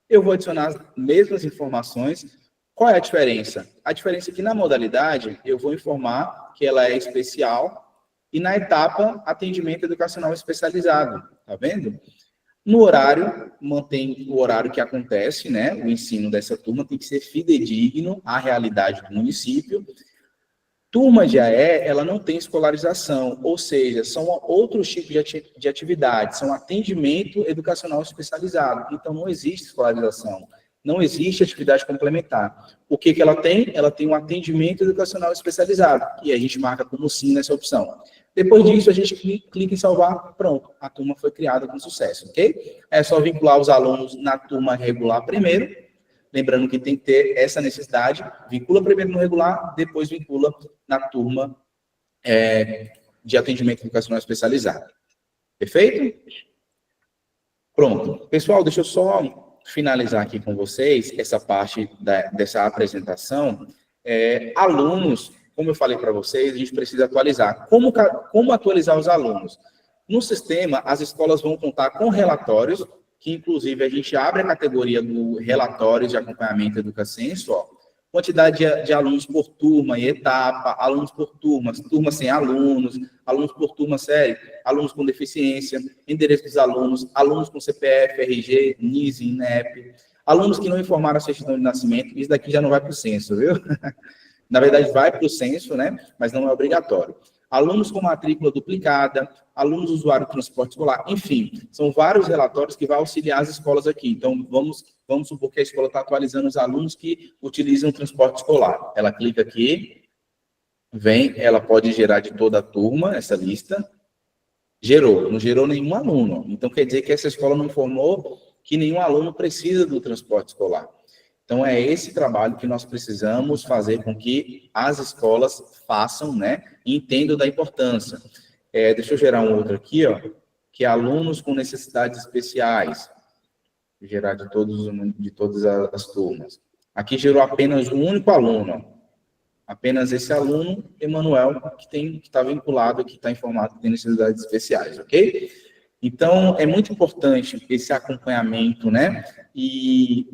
eu vou adicionar as mesmas informações. Qual é a diferença? A diferença é que na modalidade eu vou informar que ela é especial e na etapa atendimento educacional especializado, tá vendo? No horário, mantém o horário que acontece, né? O ensino dessa turma tem que ser fidedigno à realidade do município. Turma de AE, ela não tem escolarização, ou seja, são outros tipos de atividades, são atendimento educacional especializado. Então, não existe escolarização, não existe atividade complementar. O que ela tem? Ela tem um atendimento educacional especializado, e a gente marca como sim nessa opção. Depois disso, a gente clica em salvar, pronto, a turma foi criada com sucesso, ok? É só vincular os alunos na turma regular primeiro, lembrando que tem que ter essa necessidade, vincula primeiro no regular, depois vincula na turma de atendimento educacional especializado. Perfeito? Pronto. Pessoal, deixa eu só finalizar aqui com vocês essa parte dessa apresentação. Alunos, como eu falei para vocês, a gente precisa atualizar. Como atualizar os alunos? No sistema, as escolas vão contar com relatórios, que inclusive a gente abre a categoria do relatórios de acompanhamento Educacenso, ó, quantidade de alunos por turma e etapa, alunos por turmas, turmas sem alunos, alunos por turma série, alunos com deficiência, endereço dos alunos, alunos com CPF, RG, NISE, INEP, alunos que não informaram a certidão de nascimento, isso daqui já não vai para o censo, viu? Na verdade, vai para o censo, né? Mas não é obrigatório. Alunos com matrícula duplicada, alunos usuários de transporte escolar, enfim, são vários relatórios que vão auxiliar as escolas aqui. Então, vamos supor que a escola está atualizando os alunos que utilizam o transporte escolar. Ela clica aqui, ela pode gerar de toda a turma essa lista. Gerou, não gerou nenhum aluno. Então, quer dizer que essa escola não informou que nenhum aluno precisa do transporte escolar. Então, é esse trabalho que nós precisamos fazer com que as escolas façam, né, e entendam da importância. Deixa eu gerar um outro aqui, ó, que é alunos com necessidades especiais. Vou gerar de todas as turmas. Aqui gerou apenas um único aluno, ó. Apenas esse aluno, Emanuel, que está vinculado, que está informado que tem necessidades especiais, ok? Então, é muito importante esse acompanhamento, né, e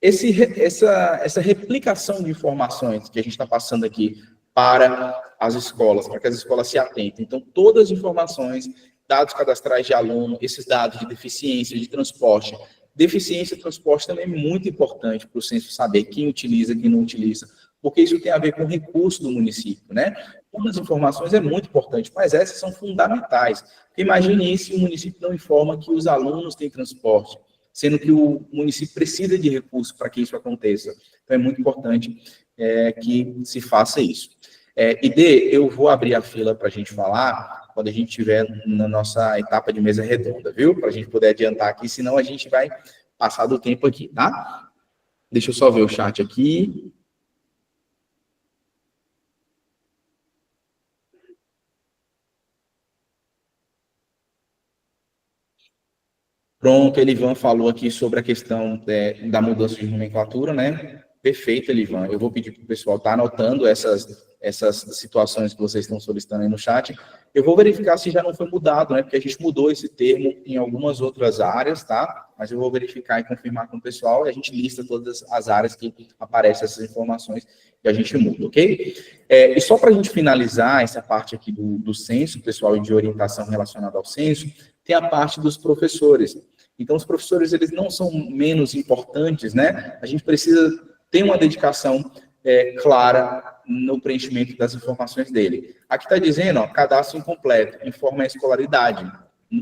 essa replicação de informações que a gente está passando aqui para as escolas, para que as escolas se atentem. Então, todas as informações, dados cadastrais de aluno, esses dados de deficiência, de transporte. Deficiência e transporte também é muito importante para o censo saber quem utiliza, quem não utiliza, porque isso tem a ver com o recurso do município, né? Todas as informações é muito importante, mas essas são fundamentais. Imagine se o município não informa que os alunos têm transporte, sendo que o município precisa de recursos para que isso aconteça. Então, é muito importante que se faça isso. Eu vou abrir a fila para a gente falar quando a gente estiver na nossa etapa de mesa redonda, viu? Para a gente poder adiantar aqui, senão a gente vai passar do tempo aqui, tá? Deixa eu só ver o chat aqui. Pronto, Elivan falou aqui sobre a questão da mudança de nomenclatura, né? Perfeito, Elivan. Eu vou pedir para o pessoal estar anotando essas situações que vocês estão solicitando aí no chat. Eu vou verificar se já não foi mudado, né? Porque a gente mudou esse termo em algumas outras áreas, tá? Mas eu vou verificar e confirmar com o pessoal e a gente lista todas as áreas que aparecem essas informações e a gente muda, ok? E só para a gente finalizar essa parte aqui do censo, pessoal, e de orientação relacionada ao censo, tem a parte dos professores. Então, os professores, eles não são menos importantes, né? A gente precisa ter uma dedicação clara no preenchimento das informações dele. Aqui está dizendo, ó, cadastro incompleto, informa a escolaridade.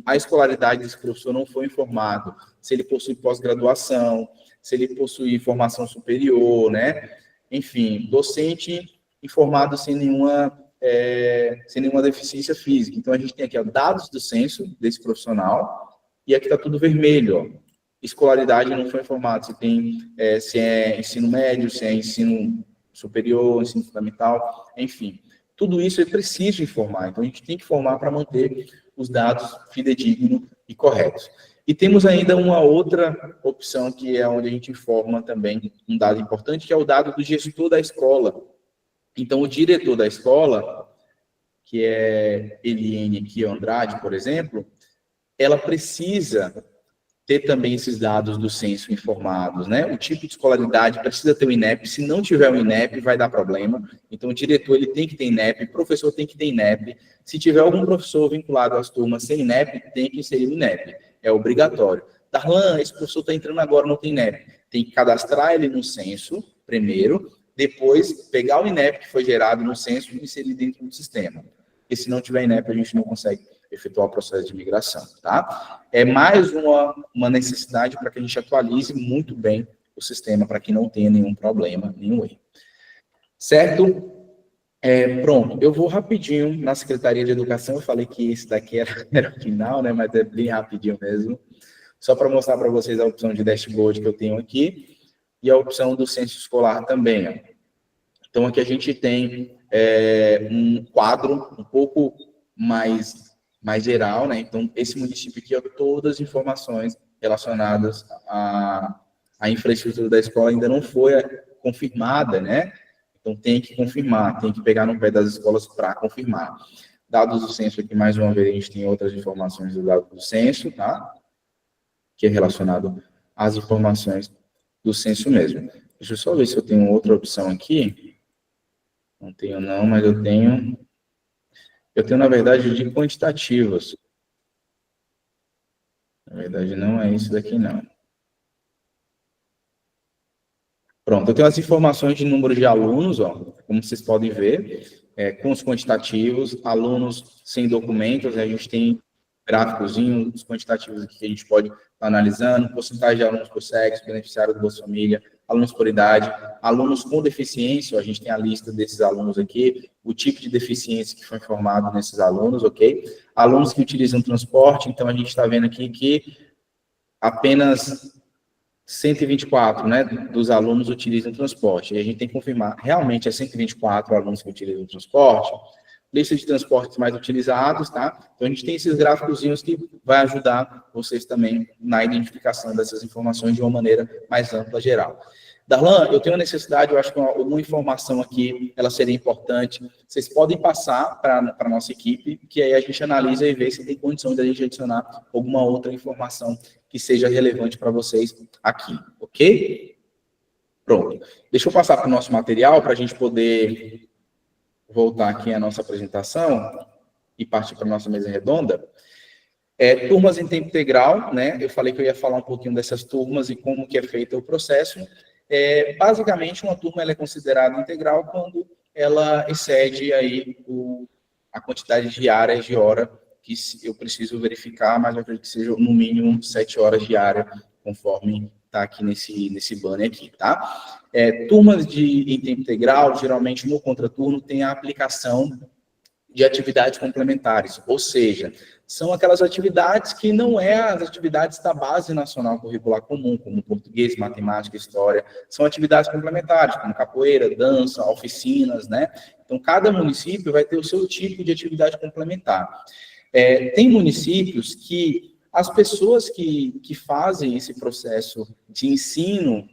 A escolaridade desse professor não foi informado, se ele possui pós-graduação, se ele possui formação superior, né? Enfim, docente informado sem nenhuma deficiência física. Então, a gente tem aqui, ó, dados do censo desse profissional, e aqui está tudo vermelho, ó. Escolaridade não foi informado, se é ensino médio, se é ensino superior, ensino fundamental, enfim. Tudo isso é preciso informar, então a gente tem que informar para manter os dados fidedignos e corretos. E temos ainda uma outra opção, que é onde a gente informa também um dado importante, que é o dado do gestor da escola. Então, o diretor da escola, que é Eliane aqui Andrade, por exemplo, ela precisa ter também esses dados do censo informados, né? O tipo de escolaridade precisa ter o INEP, se não tiver o INEP vai dar problema, então o diretor ele tem que ter INEP, o professor tem que ter INEP, se tiver algum professor vinculado às turmas sem INEP, tem que inserir o INEP, é obrigatório. Darlan, esse professor está entrando agora, não tem INEP, tem que cadastrar ele no censo, primeiro, depois pegar o INEP que foi gerado no censo e inserir dentro do sistema, porque se não tiver INEP a gente não consegue efetuar o processo de migração, tá? É mais uma necessidade para que a gente atualize muito bem o sistema, para que não tenha nenhum problema, nenhum erro. Certo? Pronto, eu vou rapidinho na Secretaria de Educação, eu falei que esse daqui era o final, né? Mas é bem rapidinho mesmo, só para mostrar para vocês a opção de dashboard que eu tenho aqui, e a opção do censo escolar também, ó. Então, aqui a gente tem um quadro um pouco mais geral, né? Então, esse município aqui, ó, todas as informações relacionadas à infraestrutura da escola ainda não foi confirmada, né? Então, tem que confirmar, tem que pegar no pé das escolas para confirmar. Dados do censo aqui, mais uma vez, a gente tem outras informações do dado do censo, tá? Que é relacionado às informações do censo mesmo. Deixa eu só ver se eu tenho outra opção aqui. Não tenho não, mas eu tenho, na verdade, de quantitativas. Na verdade, não é isso daqui, não. Pronto, eu tenho as informações de número de alunos, ó, como vocês podem ver, com os quantitativos, alunos sem documentos, a gente tem gráficozinho, os quantitativos aqui que a gente pode estar analisando, porcentagem de alunos por sexo, beneficiário do Bolsa Família, alunos por idade, alunos com deficiência, a gente tem a lista desses alunos aqui, o tipo de deficiência que foi informado nesses alunos, ok? Alunos que utilizam transporte, então a gente está vendo aqui que apenas 124, né, dos alunos utilizam transporte, e a gente tem que confirmar, realmente é 124 alunos que utilizam transporte, lista de transportes mais utilizados, tá? Então, a gente tem esses gráficozinhos que vai ajudar vocês também na identificação dessas informações de uma maneira mais ampla, geral. Darlan, eu tenho a necessidade, eu acho que uma informação aqui, ela seria importante, vocês podem passar para a nossa equipe, que aí a gente analisa e vê se tem condição de a gente adicionar alguma outra informação que seja relevante para vocês aqui, ok? Pronto. Deixa eu passar para o nosso material, para a gente poder voltar aqui à nossa apresentação e partir para a nossa mesa redonda. Turmas em tempo integral, né? Eu falei que eu ia falar um pouquinho dessas turmas e como que é feito o processo. Basicamente, uma turma ela é considerada integral quando ela excede aí a quantidade diária de hora que eu preciso verificar, mas eu acredito que seja no mínimo 7 horas diárias, conforme está aqui nesse banner aqui, tá? Turmas em tempo integral, geralmente no contraturno, tem a aplicação de atividades complementares, ou seja, são aquelas atividades que não as atividades da base nacional curricular comum, como português, matemática, história, são atividades complementares, como capoeira, dança, oficinas, né? Então, cada município vai ter o seu tipo de atividade complementar. Tem municípios que as pessoas que fazem esse processo de ensino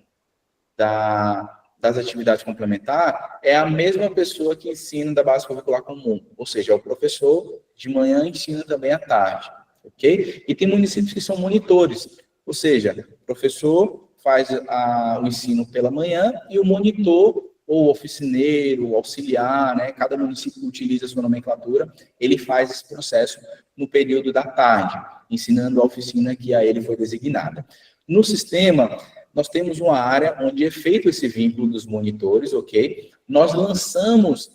das atividades complementares é a mesma pessoa que ensina da base curricular comum, ou seja, é o professor de manhã ensina também à tarde, ok? E tem municípios que são monitores, ou seja, o professor faz o ensino pela manhã e o monitor, ou oficineiro, auxiliar, né? Cada município utiliza a sua nomenclatura, ele faz esse processo no período da tarde, ensinando a oficina que a ele foi designada. No sistema, nós temos uma área onde é feito esse vínculo dos monitores, ok? Nós lançamos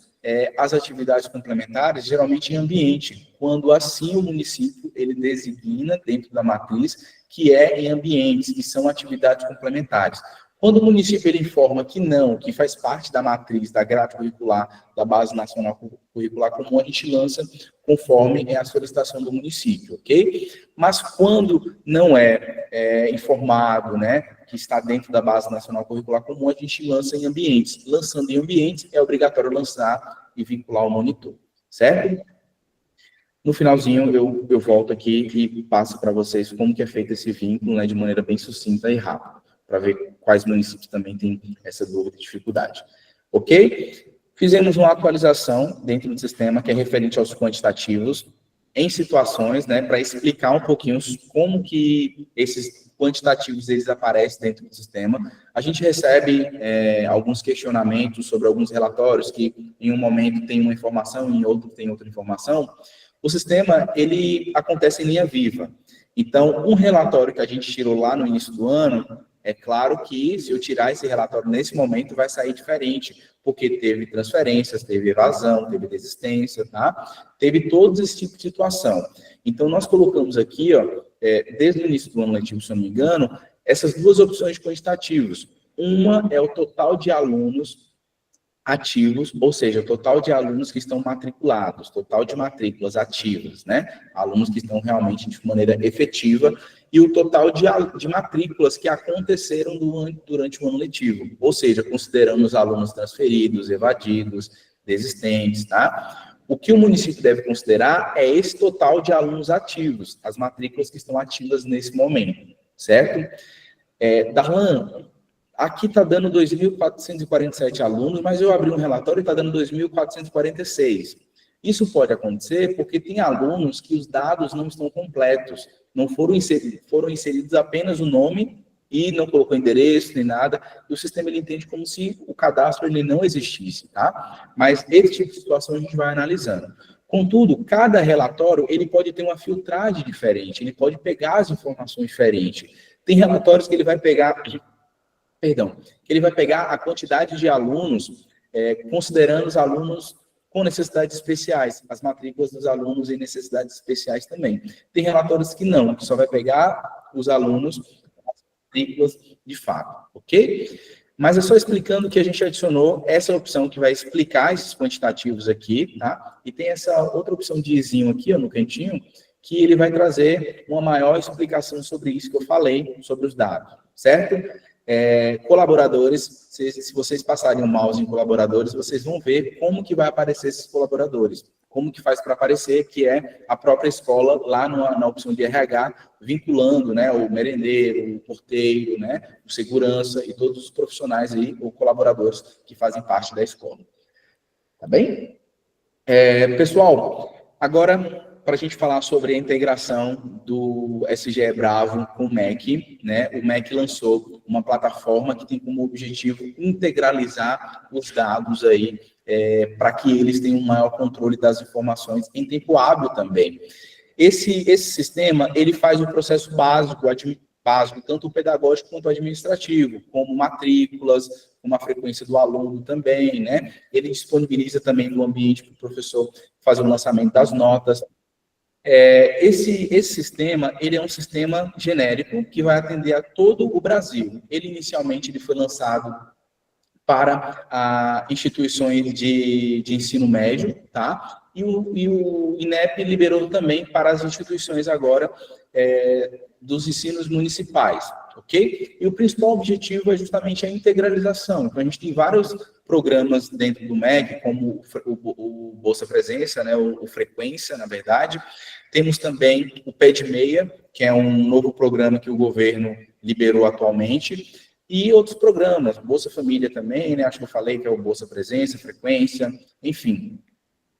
as atividades complementares, geralmente em ambiente, quando assim o município, ele designa dentro da matriz, que é em ambientes, que são atividades complementares. Quando o município ele informa que não, que faz parte da matriz, da grade curricular, da Base Nacional Curricular Comum, a gente lança conforme é a solicitação do município, ok? Mas quando não é informado, né, que está dentro da Base Nacional Curricular Comum, a gente lança em ambientes. Lançando em ambientes, é obrigatório lançar e vincular o monitor, certo? No finalzinho, eu volto aqui e passo para vocês como que é feito esse vínculo, né, de maneira bem sucinta e rápida, para ver quais municípios também têm essa dúvida e dificuldade. Ok? Fizemos uma atualização dentro do sistema que é referente aos quantitativos em situações, né, para explicar um pouquinho como que esses quantitativos eles aparecem dentro do sistema. A gente recebe alguns questionamentos sobre alguns relatórios que em um momento tem uma informação, em outro tem outra informação. O sistema, ele acontece em linha viva. Então, um relatório que a gente tirou lá no início do ano, é claro que se eu tirar esse relatório nesse momento, vai sair diferente, porque teve transferências, teve evasão, teve desistência, tá? Teve todos esse tipo de situação. Então, nós colocamos aqui, ó, desde o início do ano letivo, se eu não me engano, essas duas opções de quantitativos. Uma é o total de alunos ativos, ou seja, o total de alunos que estão matriculados, total de matrículas ativas, né? Alunos que estão realmente de maneira efetiva, e o total de matrículas que aconteceram durante o ano letivo, ou seja, considerando os alunos transferidos, evadidos, desistentes, tá? O que o município deve considerar é esse total de alunos ativos, as matrículas que estão ativas nesse momento, certo? Darlan, aqui está dando 2.447 alunos, mas eu abri um relatório e está dando 2.446. Isso pode acontecer porque tem alunos que os dados não estão completos, não foram inseridos apenas o nome e não colocou endereço nem nada, e o sistema ele entende como se o cadastro ele não existisse, tá? Mas esse tipo de situação a gente vai analisando. Contudo, cada relatório ele pode ter uma filtragem diferente, ele pode pegar as informações diferentes. Tem relatórios que ele vai pegar a quantidade de alunos, considerando os alunos com necessidades especiais, as matrículas dos alunos em necessidades especiais também. Tem relatórios que não, que só vai pegar os alunos com as matrículas de fato, ok? Mas é só explicando que a gente adicionou essa opção que vai explicar esses quantitativos aqui, tá? E tem essa outra opção de izinho aqui, ó, no cantinho, que ele vai trazer uma maior explicação sobre isso que eu falei, sobre os dados, certo? Colaboradores, se vocês passarem o mouse em colaboradores, vocês vão ver como que vai aparecer esses colaboradores, como que faz para aparecer, que é a própria escola lá na opção de RH, vinculando, né, o merendeiro, o porteiro, né, o segurança e todos os profissionais aí, ou colaboradores que fazem parte da escola. Tá bem? Pessoal, agora para a gente falar sobre a integração do SGE Bravo com o MEC, né? O MEC lançou uma plataforma que tem como objetivo integralizar os dados aí, para que eles tenham um maior controle das informações em tempo hábil também. Esse sistema, ele faz o processo básico, tanto o pedagógico quanto o administrativo, como matrículas, como a frequência do aluno também, né? Ele disponibiliza também no ambiente para o professor fazer o lançamento das notas. Esse sistema, ele é um sistema genérico que vai atender a todo o Brasil. Ele, inicialmente, ele foi lançado para instituições de ensino médio, tá? E o INEP liberou também para as instituições agora dos ensinos municipais, ok? E o principal objetivo é justamente a integralização. Então, a gente tem vários programas dentro do MEC, como o Bolsa Presença, né, o Frequência, na verdade. Temos também o PED Meia, que é um novo programa que o governo liberou atualmente. e outros programas, Bolsa Família também, né? Acho que eu falei que é o Bolsa Presença, Frequência, enfim.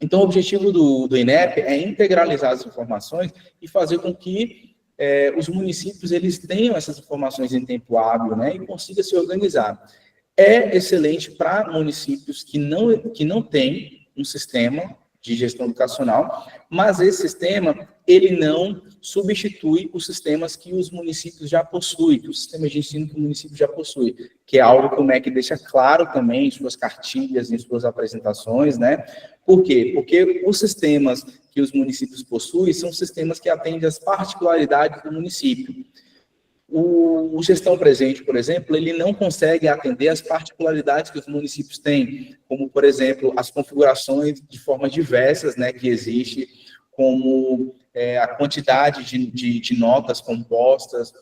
Então, o objetivo do INEP é integralizar as informações e fazer com que os municípios eles tenham essas informações em tempo hábil, né? E consigam se organizar. É excelente para municípios que não têm um sistema de gestão educacional, mas esse sistema, ele não substitui os sistemas que os municípios já possuem, que o sistema de ensino que o município já possui, que é algo que o MEC deixa claro também em suas cartilhas, em suas apresentações, né? Por quê? Porque os sistemas que os municípios possuem são sistemas que atendem às particularidades do município. O Gestão Presente, por exemplo, ele não consegue atender às particularidades que os municípios têm, como, por exemplo, as configurações de formas diversas, né, que existe, como a quantidade de notas compostas,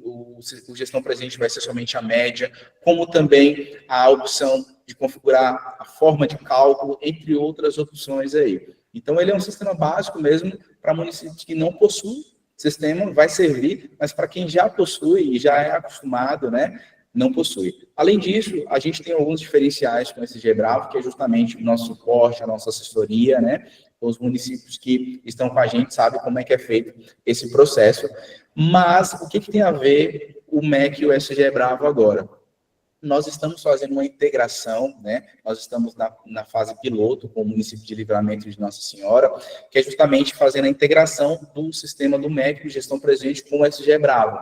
o Gestão Presente vai ser somente a média, como também a opção de configurar a forma de cálculo, entre outras opções aí. Então, ele é um sistema básico mesmo para municípios que não possuem sistema, vai servir, mas para quem já possui e já é acostumado, né, não possui. Além disso, a gente tem alguns diferenciais com esse G-Bravo, que é justamente o nosso suporte, a nossa assessoria, né, os municípios que estão com a gente sabem como é que é feito esse processo, mas o que tem a ver o MEC e o SG Bravo agora? Nós estamos fazendo uma integração, né? Nós estamos na fase piloto com o município de Livramento de Nossa Senhora, que é justamente fazendo a integração do sistema do MEC de gestão presente com o SG Bravo.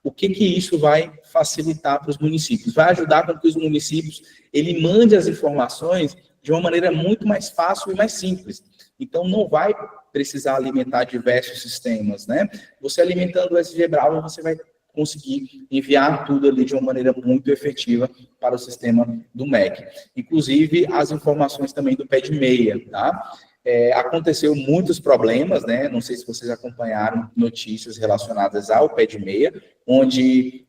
O que isso vai facilitar para os municípios? Vai ajudar com que os municípios ele mande as informações de uma maneira muito mais fácil e mais simples. Então, não vai precisar alimentar diversos sistemas, né? Você alimentando o SG Bravo, você vai conseguir enviar tudo ali de uma maneira muito efetiva para o sistema do MEC. Inclusive, as informações também do PED-meia, tá? Aconteceu muitos problemas, né? Não sei se vocês acompanharam notícias relacionadas ao PED-meia, onde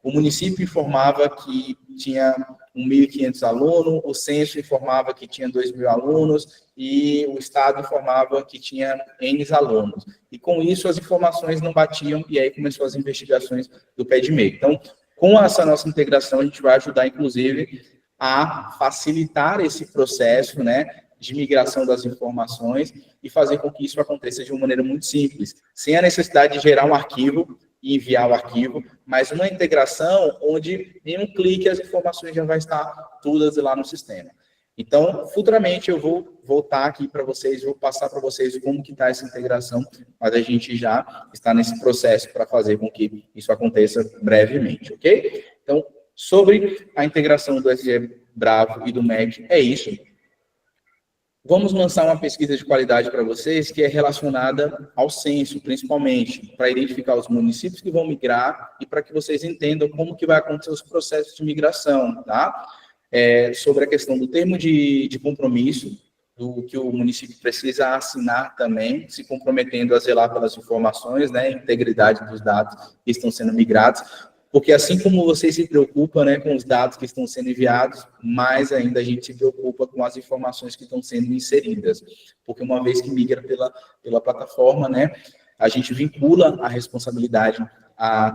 o município informava que tinha 1.500 alunos, o censo informava que tinha 2.000 alunos e o Estado informava que tinha N alunos. E com isso as informações não batiam e aí começou as investigações do PED-meia. Então, com essa nossa integração, a gente vai ajudar, inclusive, a facilitar esse processo, né, de migração das informações e fazer com que isso aconteça de uma maneira muito simples, sem a necessidade de gerar um arquivo e enviar o arquivo, mas uma integração onde em um clique as informações já vão estar todas lá no sistema. Então, futuramente eu vou voltar aqui para vocês, vou passar para vocês como que está essa integração, mas a gente já está nesse processo para fazer com que isso aconteça brevemente, ok? Então, sobre a integração do SG Bravo e do MEC, é isso. Vamos lançar uma pesquisa de qualidade para vocês que é relacionada ao censo, principalmente, para identificar os municípios que vão migrar e para que vocês entendam como que vai acontecer os processos de migração, tá? Sobre a questão do termo de compromisso, do que o município precisa assinar também, se comprometendo a zelar pelas informações, né, integridade dos dados que estão sendo migrados, porque assim como você se preocupa, né, com os dados que estão sendo enviados, mais ainda a gente se preocupa com as informações que estão sendo inseridas, porque uma vez que migra pela plataforma, né, a gente vincula a responsabilidade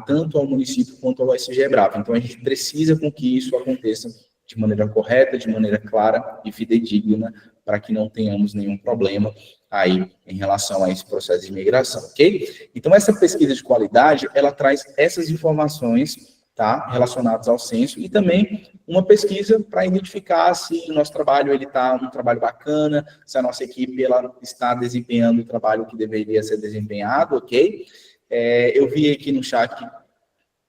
tanto ao município quanto ao SG Bravo. Então, a gente precisa com que isso aconteça de maneira correta, de maneira clara e fidedigna, para que não tenhamos nenhum problema aí em relação a esse processo de migração, ok? Então, essa pesquisa de qualidade, ela traz essas informações, tá, relacionadas ao censo, e também uma pesquisa para identificar se o nosso trabalho ele está um trabalho bacana, se a nossa equipe ela está desempenhando o trabalho que deveria ser desempenhado, ok? Eu vi aqui no chat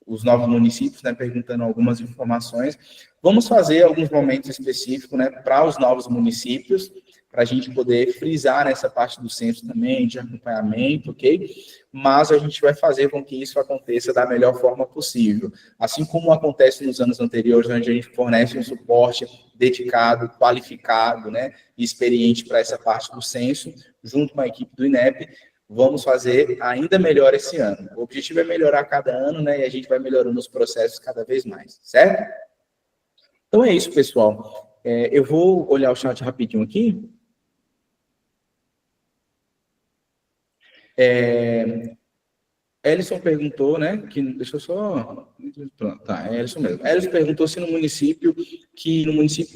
os novos municípios, né, perguntando algumas informações. Vamos fazer alguns momentos específicos, né, para os novos municípios, para a gente poder frisar nessa parte do censo também, de acompanhamento, ok? Mas a gente vai fazer com que isso aconteça da melhor forma possível. Assim como acontece nos anos anteriores, onde a gente fornece um suporte dedicado, qualificado, né, e experiente para essa parte do censo, junto com a equipe do INEP, vamos fazer ainda melhor esse ano. O objetivo é melhorar cada ano, né, e a gente vai melhorando os processos cada vez mais, certo? Então é isso, pessoal. Eu vou olhar o chat rapidinho aqui. Ellison perguntou, né, que, deixa eu só, tá, é Ellison mesmo. Ellison perguntou se no município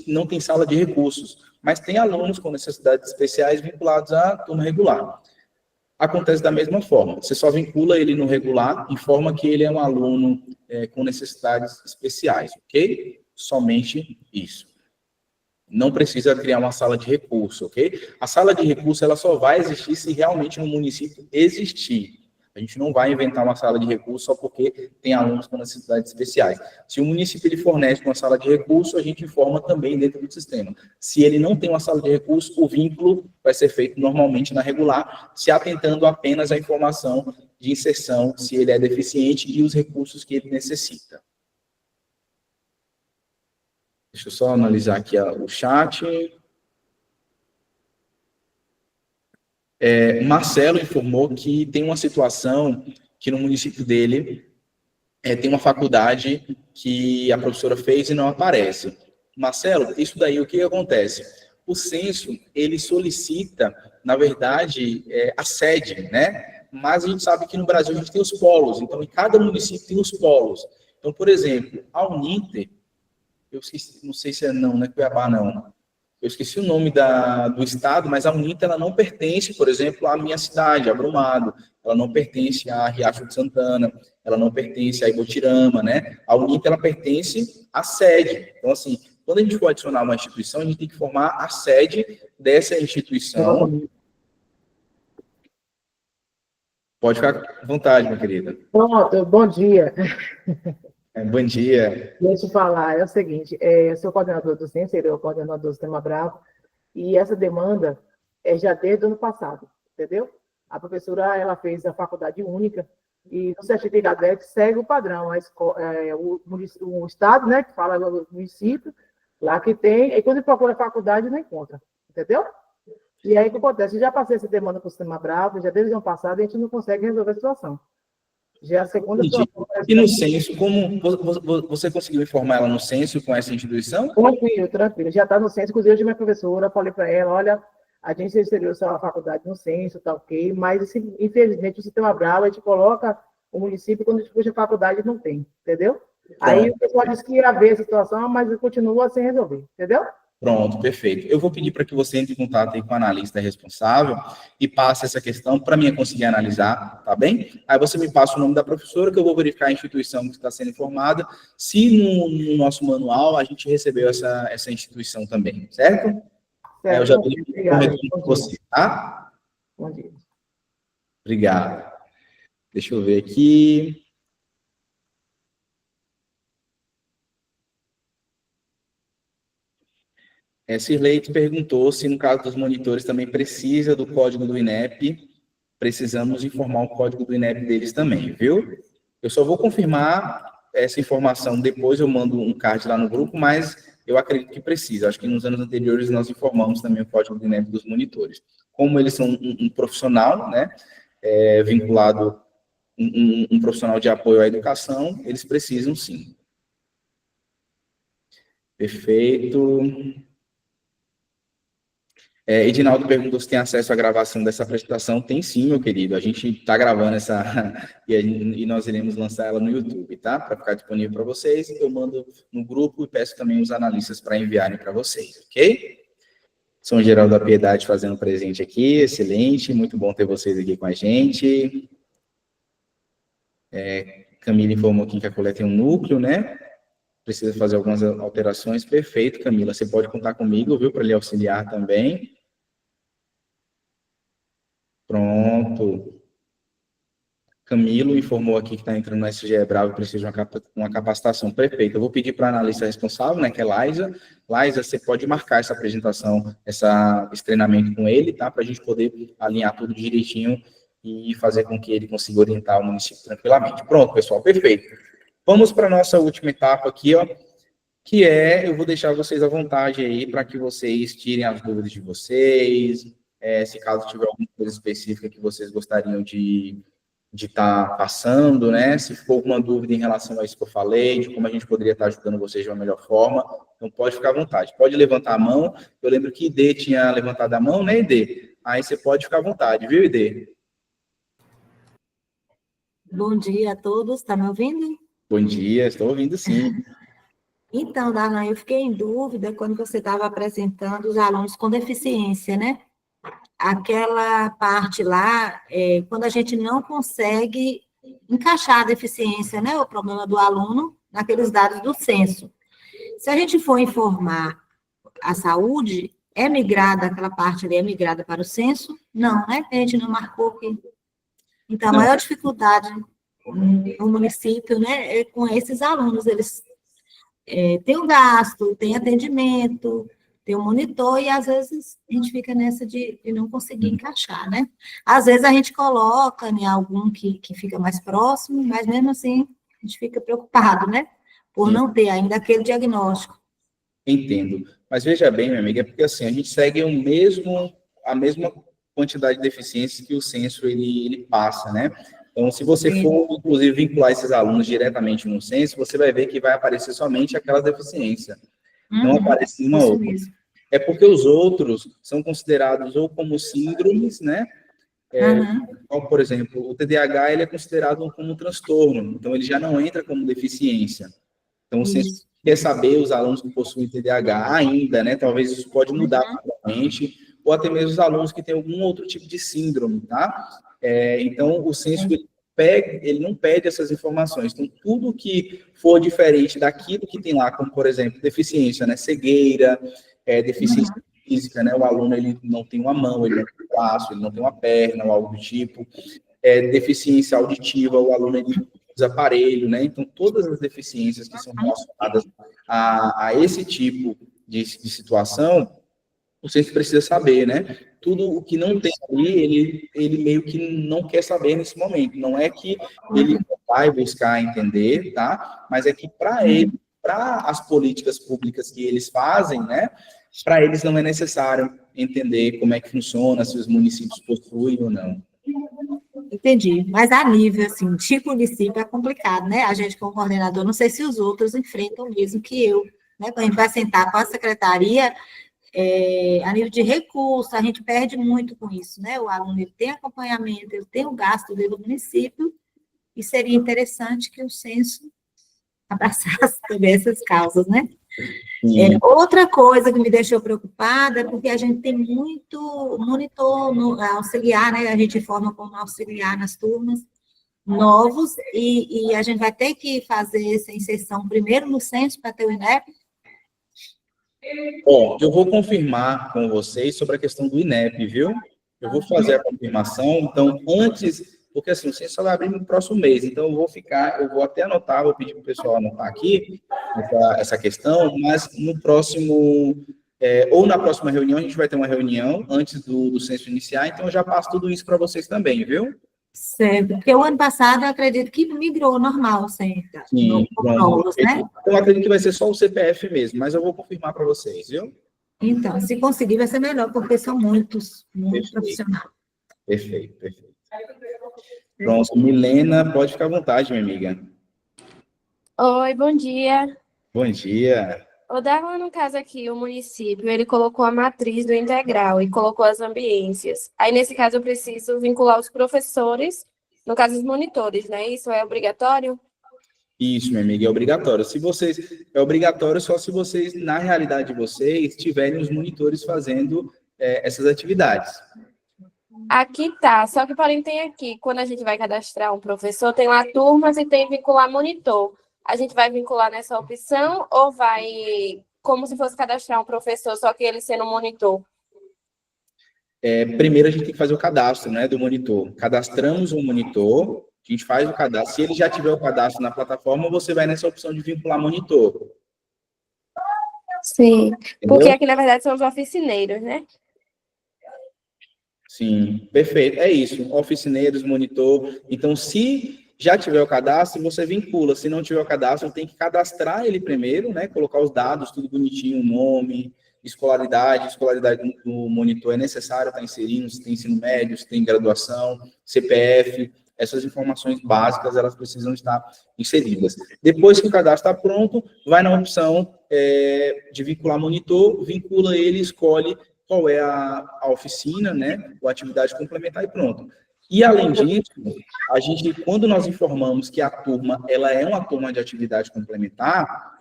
não tem sala de recursos, mas tem alunos com necessidades especiais vinculados à turma regular. Acontece da mesma forma, você só vincula ele no regular, informa que ele é um aluno com necessidades especiais, ok? Somente isso. Não precisa criar uma sala de recurso, ok? A sala de recurso, ela só vai existir se realmente no município existir. A gente não vai inventar uma sala de recurso só porque tem alunos com necessidades especiais. Se o município ele fornece uma sala de recurso, a gente informa também dentro do sistema. Se ele não tem uma sala de recurso, o vínculo vai ser feito normalmente na regular, se atentando apenas à informação de inserção, se ele é deficiente e os recursos que ele necessita. Deixa eu só analisar aqui o chat. Marcelo informou que tem uma situação que no município dele tem uma faculdade que a professora fez e não aparece. Marcelo, isso daí o que acontece? O censo, ele solicita, na verdade, a sede, né? Mas a gente sabe que no Brasil a gente tem os polos, então em cada município tem os polos. Então, por exemplo, a Uninter, eu esqueci, não sei se é não é Cuiabá não. Eu esqueci o nome do estado, mas a Uninter ela não pertence, por exemplo, à minha cidade, a Brumado. Ela não pertence a Riacho de Santana, ela não pertence a Ibotirama, né? A Uninter ela pertence à sede. Então, assim, quando a gente for adicionar uma instituição, a gente tem que formar a sede dessa instituição. Pode ficar à vontade, minha querida. Pronto, bom dia. Bom dia. Deixa eu falar, é o seguinte, eu sou coordenador do CENSE, ele é o coordenador do Sistema Bravo, e essa demanda é já desde o ano passado, entendeu? A professora, ela fez a faculdade única, e no certificado dela segue o padrão, o Estado, né, que fala do município, lá que tem, e quando procura a faculdade, não encontra, entendeu? E aí o que acontece? Eu já passei essa demanda para o Sistema Bravo, já desde o ano passado, e a gente não consegue resolver a situação. Já é a segunda... E no censo, como você conseguiu informar ela no censo com essa instituição? Tranquilo. Já está no censo, inclusive hoje minha professora, falei para ela, olha, a gente inseriu sua faculdade no censo, tá ok, mas infelizmente o Sistema Bravo, a gente coloca o município quando a gente puxa a faculdade não tem, entendeu? Aí o pessoal disse que ia ver a situação, mas continua sem resolver, entendeu? Pronto, perfeito. Eu vou pedir para que você entre em contato aí com o analista responsável e passe essa questão para mim conseguir analisar, tá bem? Aí você me passa o nome da professora, que eu vou verificar a instituição que está sendo informada, se no nosso manual a gente recebeu essa instituição também, certo? Eu já vou retorno com você, tá? Bom dia. Obrigado. Deixa eu ver aqui. Cirlei perguntou se, no caso dos monitores, também precisa do código do INEP. Precisamos informar o código do INEP deles também, viu? Eu só vou confirmar essa informação depois, eu mando um card lá no grupo, mas eu acredito que precisa. Acho que nos anos anteriores nós informamos também o código do INEP dos monitores. Como eles são um profissional, né, vinculado, um profissional de apoio à educação, eles precisam sim. Perfeito. Edinaldo perguntou se tem acesso à gravação dessa apresentação. Tem sim, meu querido. A gente está gravando essa e nós iremos lançar ela no YouTube, tá? Para ficar disponível para vocês. Eu mando no grupo e peço também os analistas para enviarem para vocês, ok? São Geraldo da Piedade fazendo presente aqui. Excelente. Muito bom ter vocês aqui com a gente. Camila informou aqui que a coleta tem um núcleo, né? Precisa fazer algumas alterações. Perfeito, Camila. Você pode contar comigo, viu? Para lhe auxiliar também. Pronto. Camilo informou aqui que está entrando no SGE Bravo e precisa de uma capacitação. Perfeito. Eu vou pedir para a analista responsável, né, que é Laisa. Laisa, você pode marcar essa apresentação, esse treinamento com ele, tá? Para a gente poder alinhar tudo direitinho e fazer com que ele consiga orientar o município tranquilamente. Pronto, pessoal, perfeito. Vamos para a nossa última etapa aqui, ó, que eu vou deixar vocês à vontade aí para que vocês tirem as dúvidas de vocês, se caso tiver alguma coisa específica que vocês gostariam de estar passando, né? Se for alguma dúvida em relação a isso que eu falei, de como a gente poderia estar ajudando vocês de uma melhor forma, então pode ficar à vontade. Pode levantar a mão. Eu lembro que ID tinha levantado a mão, né, ID? Aí você pode ficar à vontade, viu, ID? Bom dia a todos, está me ouvindo? Bom dia, estou ouvindo sim. Então, Darlan, eu fiquei em dúvida quando você estava apresentando os alunos com deficiência, né? Aquela parte lá, quando a gente não consegue encaixar a deficiência, né? O problema do aluno naqueles dados do censo. Se a gente for informar a saúde, é migrada, aquela parte ali é migrada para o censo? Não, né? A gente não marcou que... Então, a Não. maior dificuldade no município, né, é com esses alunos, eles têm um gasto, têm atendimento, tem um monitor, e às vezes a gente fica nessa de não conseguir encaixar, né? Às vezes a gente coloca em algum que fica mais próximo, mas mesmo assim a gente fica preocupado, né? Por Sim. não ter ainda aquele diagnóstico. Entendo. Mas veja bem, minha amiga, é porque assim, a gente segue a mesma quantidade de deficiências que o censo ele passa, né? Então, se você for, inclusive, vincular esses alunos diretamente no censo, você vai ver que vai aparecer somente aquela deficiência. Não aparece nenhuma isso outra. mesmo. É porque os outros são considerados ou como síndromes, né? Como, por exemplo, o TDAH ele é considerado como um transtorno, então ele já não entra como deficiência. Então, você quer saber os alunos que possuem TDAH ainda, né? Talvez isso pode mudar futuramente, ou até mesmo os alunos que têm algum outro tipo de síndrome, tá? Então, o censo ele não pede essas informações. Então, tudo que for diferente daquilo que tem lá, como, por exemplo, deficiência, né? Cegueira, deficiência física, né? O aluno ele não tem uma mão, ele não tem um braço, ele não tem uma perna, ou algo do tipo. Deficiência auditiva, o aluno ele usa aparelho, né? Então, todas as deficiências que são relacionadas a esse tipo de situação, o censo precisa saber, né? Tudo o que não tem ali, ele meio que não quer saber nesse momento. Não é que ele vai buscar entender, tá? Mas é que para ele, para as políticas públicas que eles fazem, né? Para eles não é necessário entender como é que funciona, se os municípios possuem ou não. Entendi. Mas a nível, assim, de município é complicado, né? A gente, como coordenador, não sei se os outros enfrentam o mesmo que eu, né? Quando a gente vai sentar com a secretaria, a nível de recurso, a gente perde muito com isso, né? O aluno ele tem acompanhamento, ele tem o gasto dele no município, e seria interessante que o censo abraçasse também essas causas, né? Outra coisa que me deixou preocupada é porque a gente tem muito monitor auxiliar, né? A gente forma como auxiliar nas turmas novos, e a gente vai ter que fazer essa inserção primeiro no censo para ter o INEP. Bom, eu vou confirmar com vocês sobre a questão do INEP, viu? Eu vou fazer a confirmação, então, antes, porque assim, o censo só vai abrir no próximo mês, então eu vou até anotar, vou pedir para o pessoal anotar aqui essa questão, mas no próximo, ou na próxima reunião, a gente vai ter uma reunião antes do censo iniciar, então eu já passo tudo isso para vocês também, viu? Certo, porque o ano passado eu acredito que migrou normal, certo? Sim, novos, né? eu acredito que vai ser só o CPF mesmo, mas eu vou confirmar para vocês, viu? Então, se conseguir vai ser melhor, porque são muitos profissionais. Perfeito. Pronto, Milena, pode ficar à vontade, minha amiga. Oi, bom dia. Bom dia. O Darlan, no caso aqui, o município, ele colocou a matriz do integral e colocou as ambiências. Aí, nesse caso, eu preciso vincular os professores, no caso, os monitores, né? Isso é obrigatório? Isso, minha amiga, é obrigatório. É obrigatório só se vocês, na realidade de vocês, tiverem os monitores fazendo essas atividades. Aqui tá, só que porém tem aqui, quando a gente vai cadastrar um professor, tem lá turmas e tem vincular monitor. A gente vai vincular nessa opção ou vai como se fosse cadastrar um professor, só que ele sendo monitor? Primeiro a gente tem que fazer o cadastro, né, do monitor. Cadastramos um monitor, a gente faz o cadastro. Se ele já tiver o cadastro na plataforma, você vai nessa opção de vincular monitor. Sim, Entendeu? porque aqui na verdade são os oficineiros, né? Sim, perfeito. É isso, oficineiros, monitor. Então, se já tiver o cadastro, você vincula. Se não tiver o cadastro, tem que cadastrar ele primeiro, né? Colocar os dados, tudo bonitinho, nome, escolaridade do monitor é necessário estar inserindo, se tem ensino médio, se tem graduação, CPF, essas informações básicas, elas precisam estar inseridas. Depois que o cadastro está pronto, vai na opção de vincular monitor, vincula ele, escolhe qual é a oficina, né, ou a atividade complementar e pronto. E, além disso, a gente, quando nós informamos que a turma ela é uma turma de atividade complementar,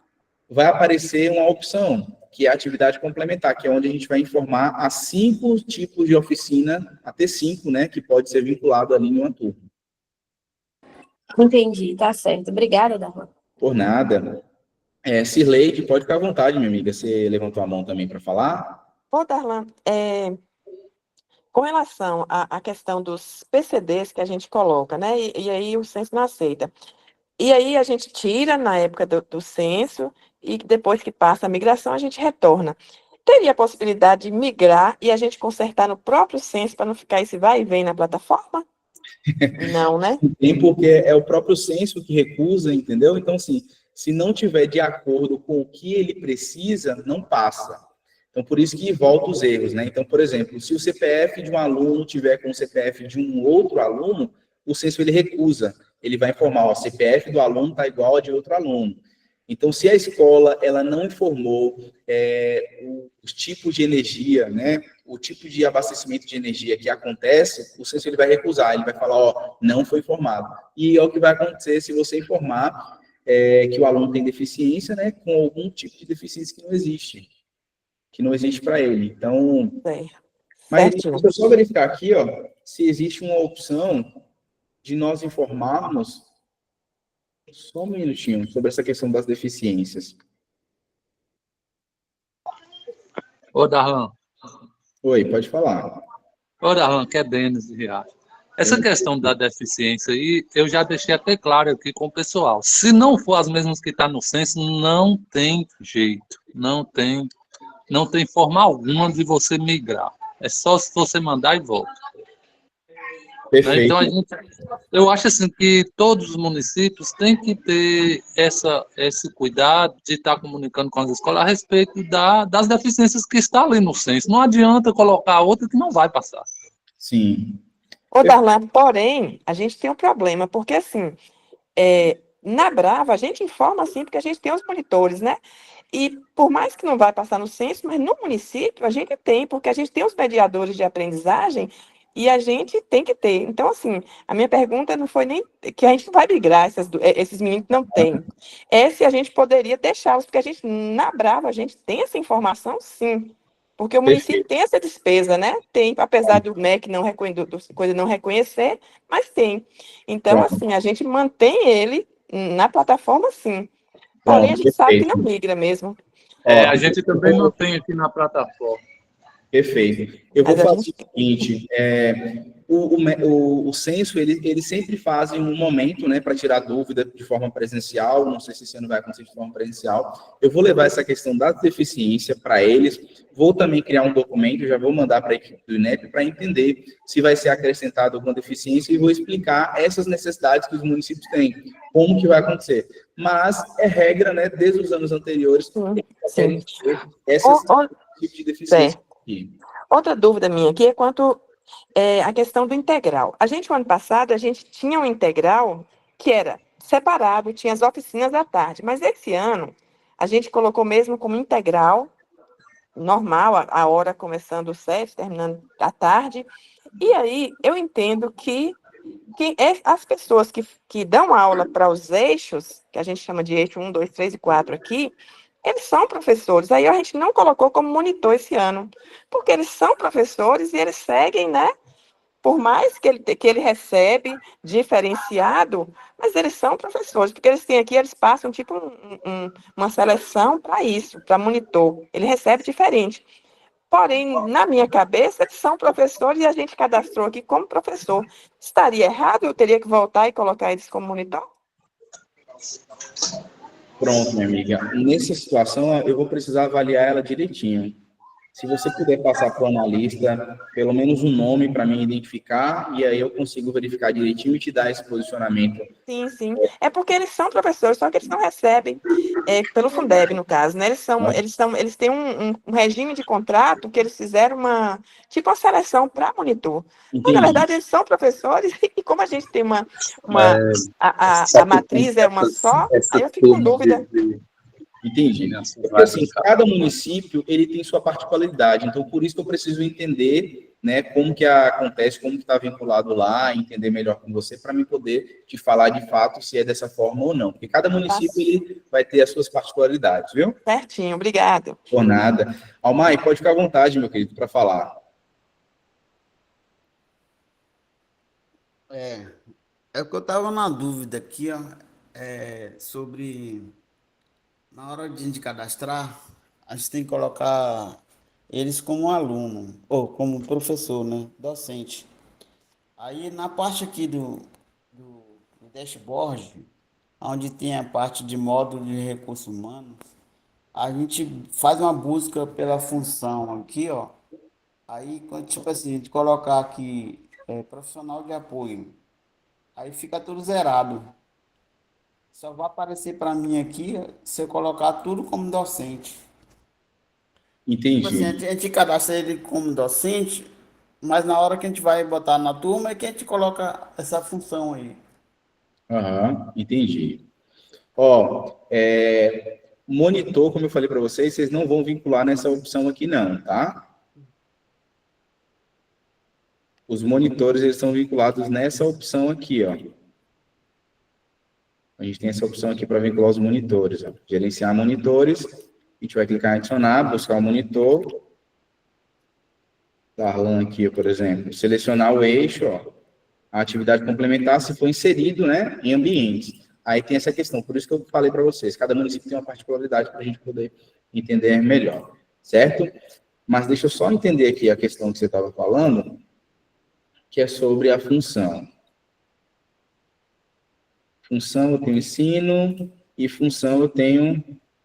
vai aparecer uma opção, que é a atividade complementar, que é onde a gente vai informar a 5 tipos de oficina, até 5, né, que pode ser vinculado ali em uma turma. Entendi, tá certo. Obrigada, Darlan. Por nada. Cirleide, pode ficar à vontade, minha amiga. Você levantou a mão também para falar? Ô, Darlan, com relação à questão dos PCDs que a gente coloca, né? E aí o censo não aceita. E aí a gente tira na época do censo e depois que passa a migração a gente retorna. Teria a possibilidade de migrar e a gente consertar no próprio censo para não ficar esse vai e vem na plataforma? Não, né? Tem, porque é o próprio censo que recusa, entendeu? Então, assim, se não tiver de acordo com o que ele precisa, não passa. Então, por isso que volta os erros, né? Então, por exemplo, se o CPF de um aluno tiver com o CPF de um outro aluno, o censo ele recusa. Ele vai informar, ó, o CPF do aluno está igual ao de outro aluno. Então, se a escola ela não informou os tipos de energia, né, o tipo de abastecimento de energia que acontece, o censo ele vai recusar, ele vai falar, ó, não foi informado. E é o que vai acontecer se você informar que o aluno tem deficiência, né, com algum tipo de deficiência que não existe para ele. Então, mas deixa eu só verificar aqui, ó, se existe uma opção de nós informarmos, só um minutinho, sobre essa questão das deficiências. Ô, Darlan. Oi, pode falar. Ô, Darlan, que é Denis de Riacho. Essa questão da deficiência aí, eu já deixei até claro aqui com o pessoal. Se não for as mesmas que estão no censo, não tem jeito. Não tem forma alguma de você migrar. É só se você mandar e volta. Perfeito. Então, eu acho assim que todos os municípios têm que ter esse cuidado de estar comunicando com as escolas a respeito das deficiências que estão ali no censo. Não adianta colocar outra que não vai passar. Sim. Ô, Darlan, porém, a gente tem um problema, porque assim, na Brava, a gente informa assim, porque a gente tem os monitores, né? E por mais que não vai passar no censo, mas no município a gente tem, porque a gente tem os mediadores de aprendizagem e a gente tem que ter. Então, assim, a minha pergunta não foi nem que a gente não vai migrar, esses meninos não têm. É se a gente poderia deixá-los, porque a gente, na Brava, a gente tem essa informação, sim. Porque o município tem essa despesa, né? Tem, apesar do MEC coisa não reconhecer, mas tem. Então, assim, a gente mantém ele na plataforma, sim. Porém, a gente sabe que não migra mesmo. A gente também não tem aqui na plataforma. Perfeito. Eu vou fazer o seguinte, o censo, ele sempre faz em um momento, né, para tirar dúvida de forma presencial, não sei se esse ano vai acontecer de forma presencial, eu vou levar essa questão da deficiência para eles, vou também criar um documento, já vou mandar para a equipe do INEP para entender se vai ser acrescentado alguma deficiência e vou explicar essas necessidades que os municípios têm, como que vai acontecer. Mas é regra, né, desde os anos anteriores, Sim. Esse tipo de deficiência. Outra dúvida minha aqui é quanto à questão do integral. O ano passado, a gente tinha um integral que era separado, tinha as oficinas à tarde, mas esse ano, a gente colocou mesmo como integral, normal, a hora começando às 7, terminando à tarde, e aí eu entendo que as pessoas que dão aula para os eixos, que a gente chama de eixo 1, 2, 3 e 4 aqui, eles são professores. Aí a gente não colocou como monitor esse ano, porque eles são professores e eles seguem, né? Por mais que ele recebe diferenciado, mas eles são professores, porque eles têm aqui, eles passam tipo uma seleção para isso, para monitor. Ele recebe diferente. Porém, na minha cabeça, eles são professores e a gente cadastrou aqui como professor. Estaria errado? Eu teria que voltar e colocar eles como monitor? Pronto, minha amiga. Nessa situação, eu vou precisar avaliar ela direitinho. Se você puder passar para o analista, pelo menos um nome para mim identificar, e aí eu consigo verificar direitinho e te dar esse posicionamento. Sim, sim. É porque eles são professores, só que eles não recebem pelo Fundeb, no caso, né? Eles têm um regime de contrato que eles fizeram uma seleção para monitor. Mas, na verdade, eles são professores, e como a gente tem a matriz é uma só, aí eu fico com dúvida. Entendi. Porque, assim, cada município, ele tem sua particularidade. Então, por isso que eu preciso entender, né, como que acontece, como que está vinculado lá, entender melhor com você, para mim poder te falar de fato se é dessa forma ou não. Porque cada município ele vai ter as suas particularidades, viu? Certinho, obrigado. Por nada. Almai, pode ficar à vontade, meu querido, para falar. É o que eu estava na dúvida aqui, ó, sobre na hora de gente cadastrar, a gente tem que colocar eles como aluno, ou como professor, né? Docente. Aí na parte aqui do dashboard, onde tem a parte de módulo de recursos humanos, a gente faz uma busca pela função aqui, ó. Aí, tipo assim, a gente colocar aqui profissional de apoio, aí fica tudo zerado. Só vai aparecer para mim aqui se eu colocar tudo como docente. Tipo assim, Entendi. a gente cadastra ele como docente, mas na hora que a gente vai botar na turma é que a gente coloca essa função aí. Aham, entendi. Ó, monitor, como eu falei para vocês, vocês não vão vincular nessa opção aqui não, tá? Os monitores, eles são vinculados nessa opção aqui, ó. A gente tem essa opção aqui para vincular os monitores, ó. Gerenciar monitores, a gente vai clicar em adicionar, buscar o monitor. Darlan aqui, por exemplo, selecionar o eixo, ó. A atividade complementar, se for inserido, né, em ambientes. Aí tem essa questão, por isso que eu falei para vocês, cada município tem uma particularidade para a gente poder entender melhor, certo? Mas deixa eu só entender aqui a questão que você estava falando, que é sobre a função. Função eu tenho ensino, e função eu tenho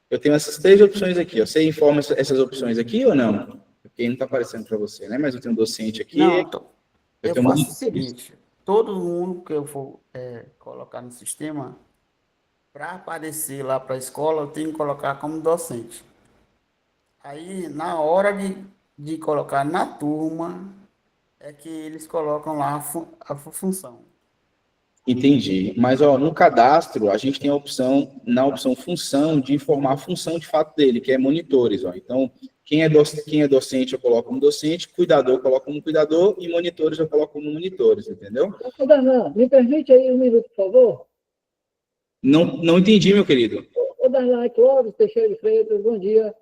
essas 3 opções aqui, ó. Você informa essas opções aqui ou não? Porque não está aparecendo para você, né? Mas eu tenho docente aqui. Não, eu eu tenho faço o seguinte, todo mundo que eu for colocar no sistema, para aparecer lá para a escola, eu tenho que colocar como docente. Aí, na hora de colocar na turma, é que eles colocam lá a função. Entendi. Mas, ó, no cadastro, a gente tem a opção, na opção função, de informar a função de fato dele, que é monitores, ó. Então, quem é docente, eu coloco como docente, cuidador, eu coloco como cuidador, e monitores, eu coloco como monitores, entendeu? Ô, Darlan, me permite aí um minuto, por favor? Não entendi, meu querido. Ô, Darlan, Clóvis Teixeira de Freitas, bom dia.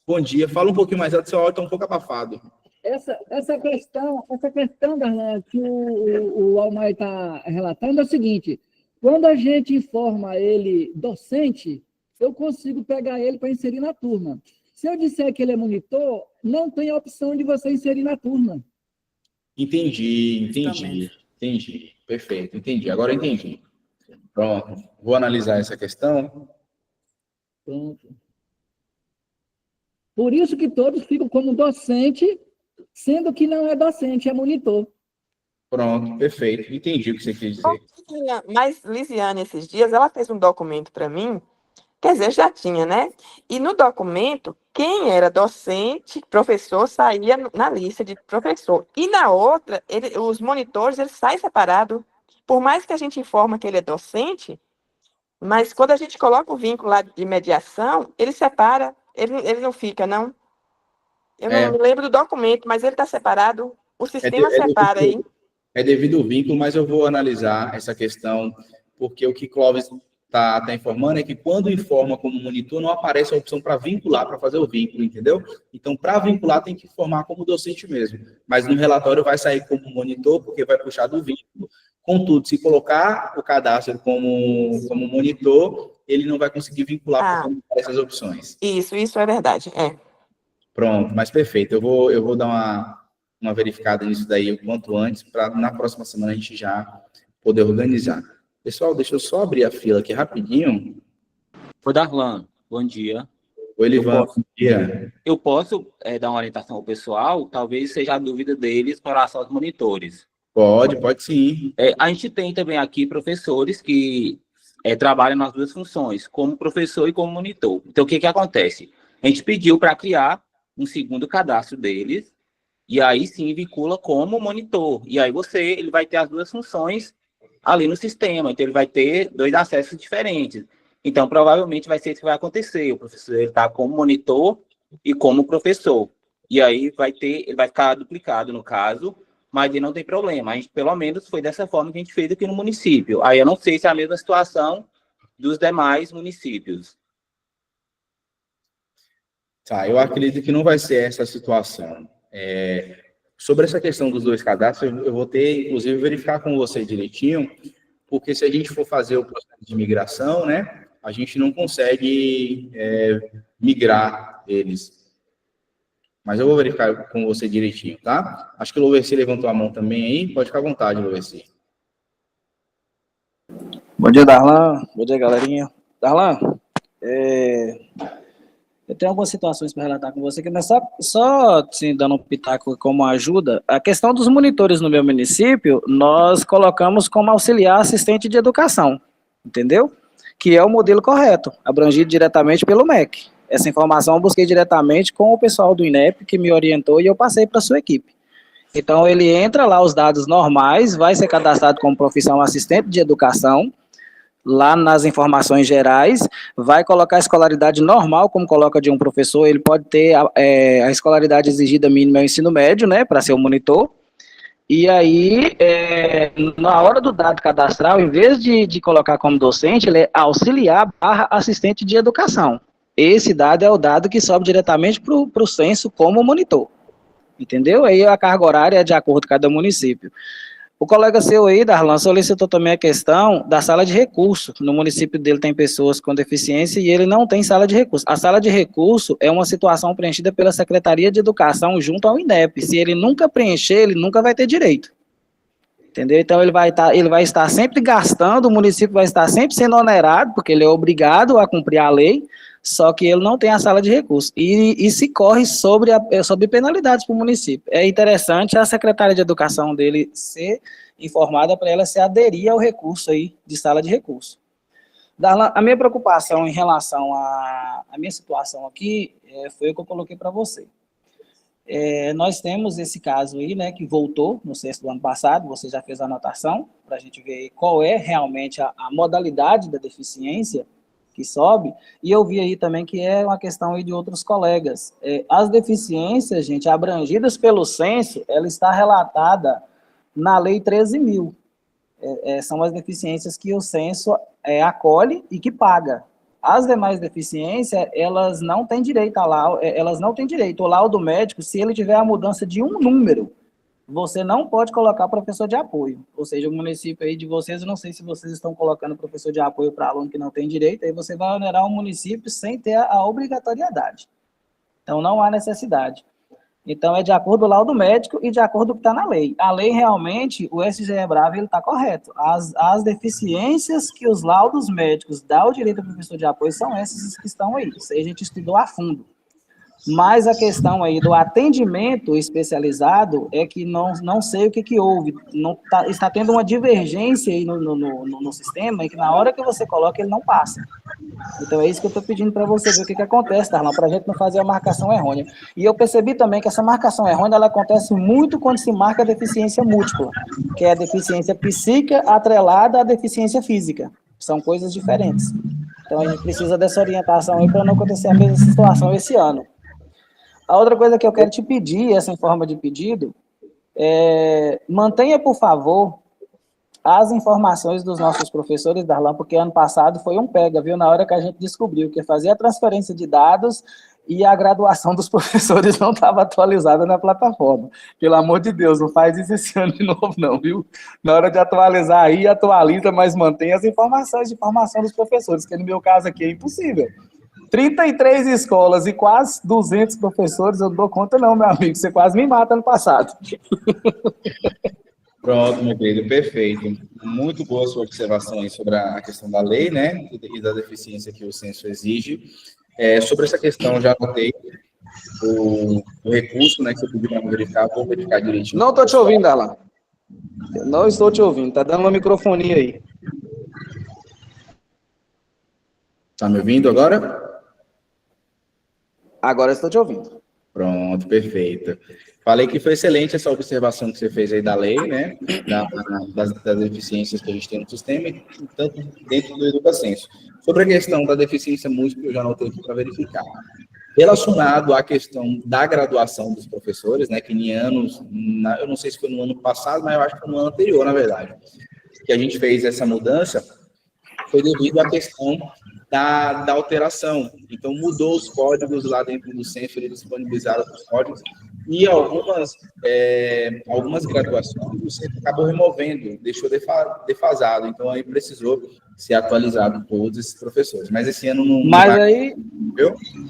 Bom dia. Fala um pouquinho mais alto, seu áudio está um pouco abafado. Essa questão, Darlan, que o Almar está relatando é o seguinte: quando a gente informa ele docente, eu consigo pegar ele para inserir na turma. Se eu disser que ele é monitor, não tem a opção de você inserir na turma. Entendi. Perfeito, entendi. Agora eu entendi. Pronto. Vou analisar essa questão. Pronto. Por isso que todos ficam como docente, sendo que não é docente, é monitor. Pronto, perfeito. Entendi o que você quis dizer. Mas Lisiane, esses dias, ela fez um documento para mim, quer dizer, já tinha, né? E no documento, quem era docente, professor, saía na lista de professor. E na outra, os monitores, eles saem separados. Por mais que a gente informa que ele é docente, mas quando a gente coloca o vínculo lá de mediação, ele separa, ele não fica, não. Eu não me lembro do documento, mas ele está separado, o sistema separa aí. É devido ao vínculo, mas eu vou analisar essa questão, porque o que Clóvis está informando é que quando informa como monitor, não aparece a opção para vincular, para fazer o vínculo, entendeu? Então, para vincular, tem que informar como docente mesmo. Mas no relatório vai sair como monitor, porque vai puxar do vínculo. Contudo, se colocar o cadastro como monitor, ele não vai conseguir vincular porque não aparece as opções. Isso é verdade, Pronto, mas perfeito. Eu vou dar uma verificada nisso daí o quanto antes, para na próxima semana a gente já poder organizar. Pessoal, deixa eu só abrir a fila aqui rapidinho. Oi, Darlan, bom dia. Oi, Livan, bom dia. Eu posso dar uma orientação ao pessoal? Talvez seja a dúvida deles com relação aos monitores. Pode sim. A gente tem também aqui professores que trabalham nas 2 funções, como professor e como monitor. Então, o que acontece? A gente pediu para criar um segundo cadastro deles, e aí sim vincula como monitor. E aí ele vai ter as 2 funções ali no sistema, então ele vai ter 2 acessos diferentes. Então, provavelmente vai ser isso que vai acontecer. O professor está como monitor e como professor. E aí ele vai ficar duplicado no caso, mas ele não tem problema. A gente, pelo menos, foi dessa forma que a gente fez aqui no município. Aí eu não sei se é a mesma situação dos demais municípios. Tá, eu acredito que não vai ser essa a situação. Sobre essa questão dos 2 cadastros, eu vou ter, inclusive, verificar com você direitinho, porque se a gente for fazer o processo de migração, né, a gente não consegue migrar eles. Mas eu vou verificar com você direitinho, tá? Acho que o Loverci levantou a mão também aí. Pode ficar à vontade, Loverci. Bom dia, Darlan. Bom dia, galerinha. Darlan, eu tenho algumas situações para relatar com você, mas só assim, dando um pitaco como ajuda. A questão dos monitores no meu município, nós colocamos como auxiliar assistente de educação, entendeu? Que é o modelo correto, abrangido diretamente pelo MEC. Essa informação eu busquei diretamente com o pessoal do INEP, que me orientou, e eu passei para a sua equipe. Então, ele entra lá, os dados normais, vai ser cadastrado como profissão assistente de educação, lá nas informações gerais, vai colocar a escolaridade normal, como coloca de um professor, ele pode ter a escolaridade exigida mínima é o ensino médio, né, para ser o monitor, e aí, na hora do dado cadastral, em vez de colocar como docente, ele é auxiliar / assistente de educação. Esse dado é o dado que sobe diretamente para o censo como monitor, entendeu? Aí a carga horária é de acordo com cada município. O colega seu aí, Darlan, solicitou também a questão da sala de recurso. No município dele tem pessoas com deficiência e ele não tem sala de recurso. A sala de recurso é uma situação preenchida pela Secretaria de Educação junto ao INEP. Se ele nunca preencher, ele nunca vai ter direito. Entendeu? Então, ele vai estar sempre gastando, o município vai estar sempre sendo onerado, porque ele é obrigado a cumprir a lei, só que ele não tem a sala de recurso. E se corre sobre penalidades para o município. É interessante a secretária de educação dele ser informada para ela se aderir ao recurso aí de sala de recurso. Darlan, a minha preocupação em relação à minha situação aqui foi o que eu coloquei para você. Nós temos esse caso aí, né, que voltou no censo do ano passado, você já fez a anotação, para a gente ver qual é realmente a modalidade da deficiência que sobe, e eu vi aí também que é uma questão aí de outros colegas. As deficiências, gente, abrangidas pelo censo, ela está relatada na Lei 13.000. São as deficiências que o censo acolhe e que paga. As demais deficiências, elas não têm direito elas não têm direito. O laudo médico, se ele tiver a mudança de um número, você não pode colocar professor de apoio. Ou seja, o município aí de vocês, eu não sei se vocês estão colocando professor de apoio para aluno que não tem direito, aí você vai onerar o município sem ter a obrigatoriedade. Então, não há necessidade. Então, é de acordo com o laudo médico e de acordo com o que está na lei. A lei, realmente, o SGE Bravo, ele está correto. As deficiências que os laudos médicos dão o direito ao professor de apoio são essas que estão aí. Isso aí a gente estudou a fundo. Mas a questão aí do atendimento especializado é que não sei o que houve. Está tendo uma divergência aí no sistema, e que na hora que você coloca, ele não passa. Então é isso que eu estou pedindo para você ver o que acontece, Darlan, para a gente não fazer a marcação errônea. E eu percebi também que essa marcação errônea, ela acontece muito quando se marca a deficiência múltipla, que é a deficiência psíquica atrelada à deficiência física. São coisas diferentes. Então a gente precisa dessa orientação aí para não acontecer a mesma situação esse ano. A outra coisa que eu quero te pedir, essa em forma de pedido, mantenha, por favor, as informações dos nossos professores, Darlan, porque ano passado foi um pega, viu? Na hora que a gente descobriu que fazia a transferência de dados e a graduação dos professores não estava atualizada na plataforma. Pelo amor de Deus, não faz isso esse ano de novo, não, viu? Na hora de atualizar aí, atualiza, mas mantém as informações de formação dos professores, que no meu caso aqui é impossível. 33 escolas e quase 200 professores, eu não dou conta não, meu amigo, você quase me mata no passado. Pronto, meu querido, perfeito. Muito boa a sua observação aí sobre a questão da lei, né, e da deficiência que o censo exige. Sobre essa questão, já anotei o recurso, né, que você pediu para verificar, vou verificar direitinho. Não estou te ouvindo, Darlan. Não estou te ouvindo, tá dando uma microfonia aí. Tá me ouvindo agora? Agora estou te ouvindo. Pronto, perfeito. Falei que foi excelente essa observação que você fez aí da lei, né, das deficiências que a gente tem no sistema, e tanto dentro do EducaCenso. Sobre a questão da deficiência múltipla, eu já anotei aqui para verificar. Relacionado à questão da graduação dos professores, né, que em anos, eu não sei se foi no ano passado, mas eu acho que foi no ano anterior, na verdade, que a gente fez essa mudança, foi devido à questão da alteração. Então, mudou os códigos lá dentro do censo, eles disponibilizaram os códigos, e algumas graduações você acabou removendo, deixou defasado, então aí precisou ser atualizado todos esses professores. Mas esse ano não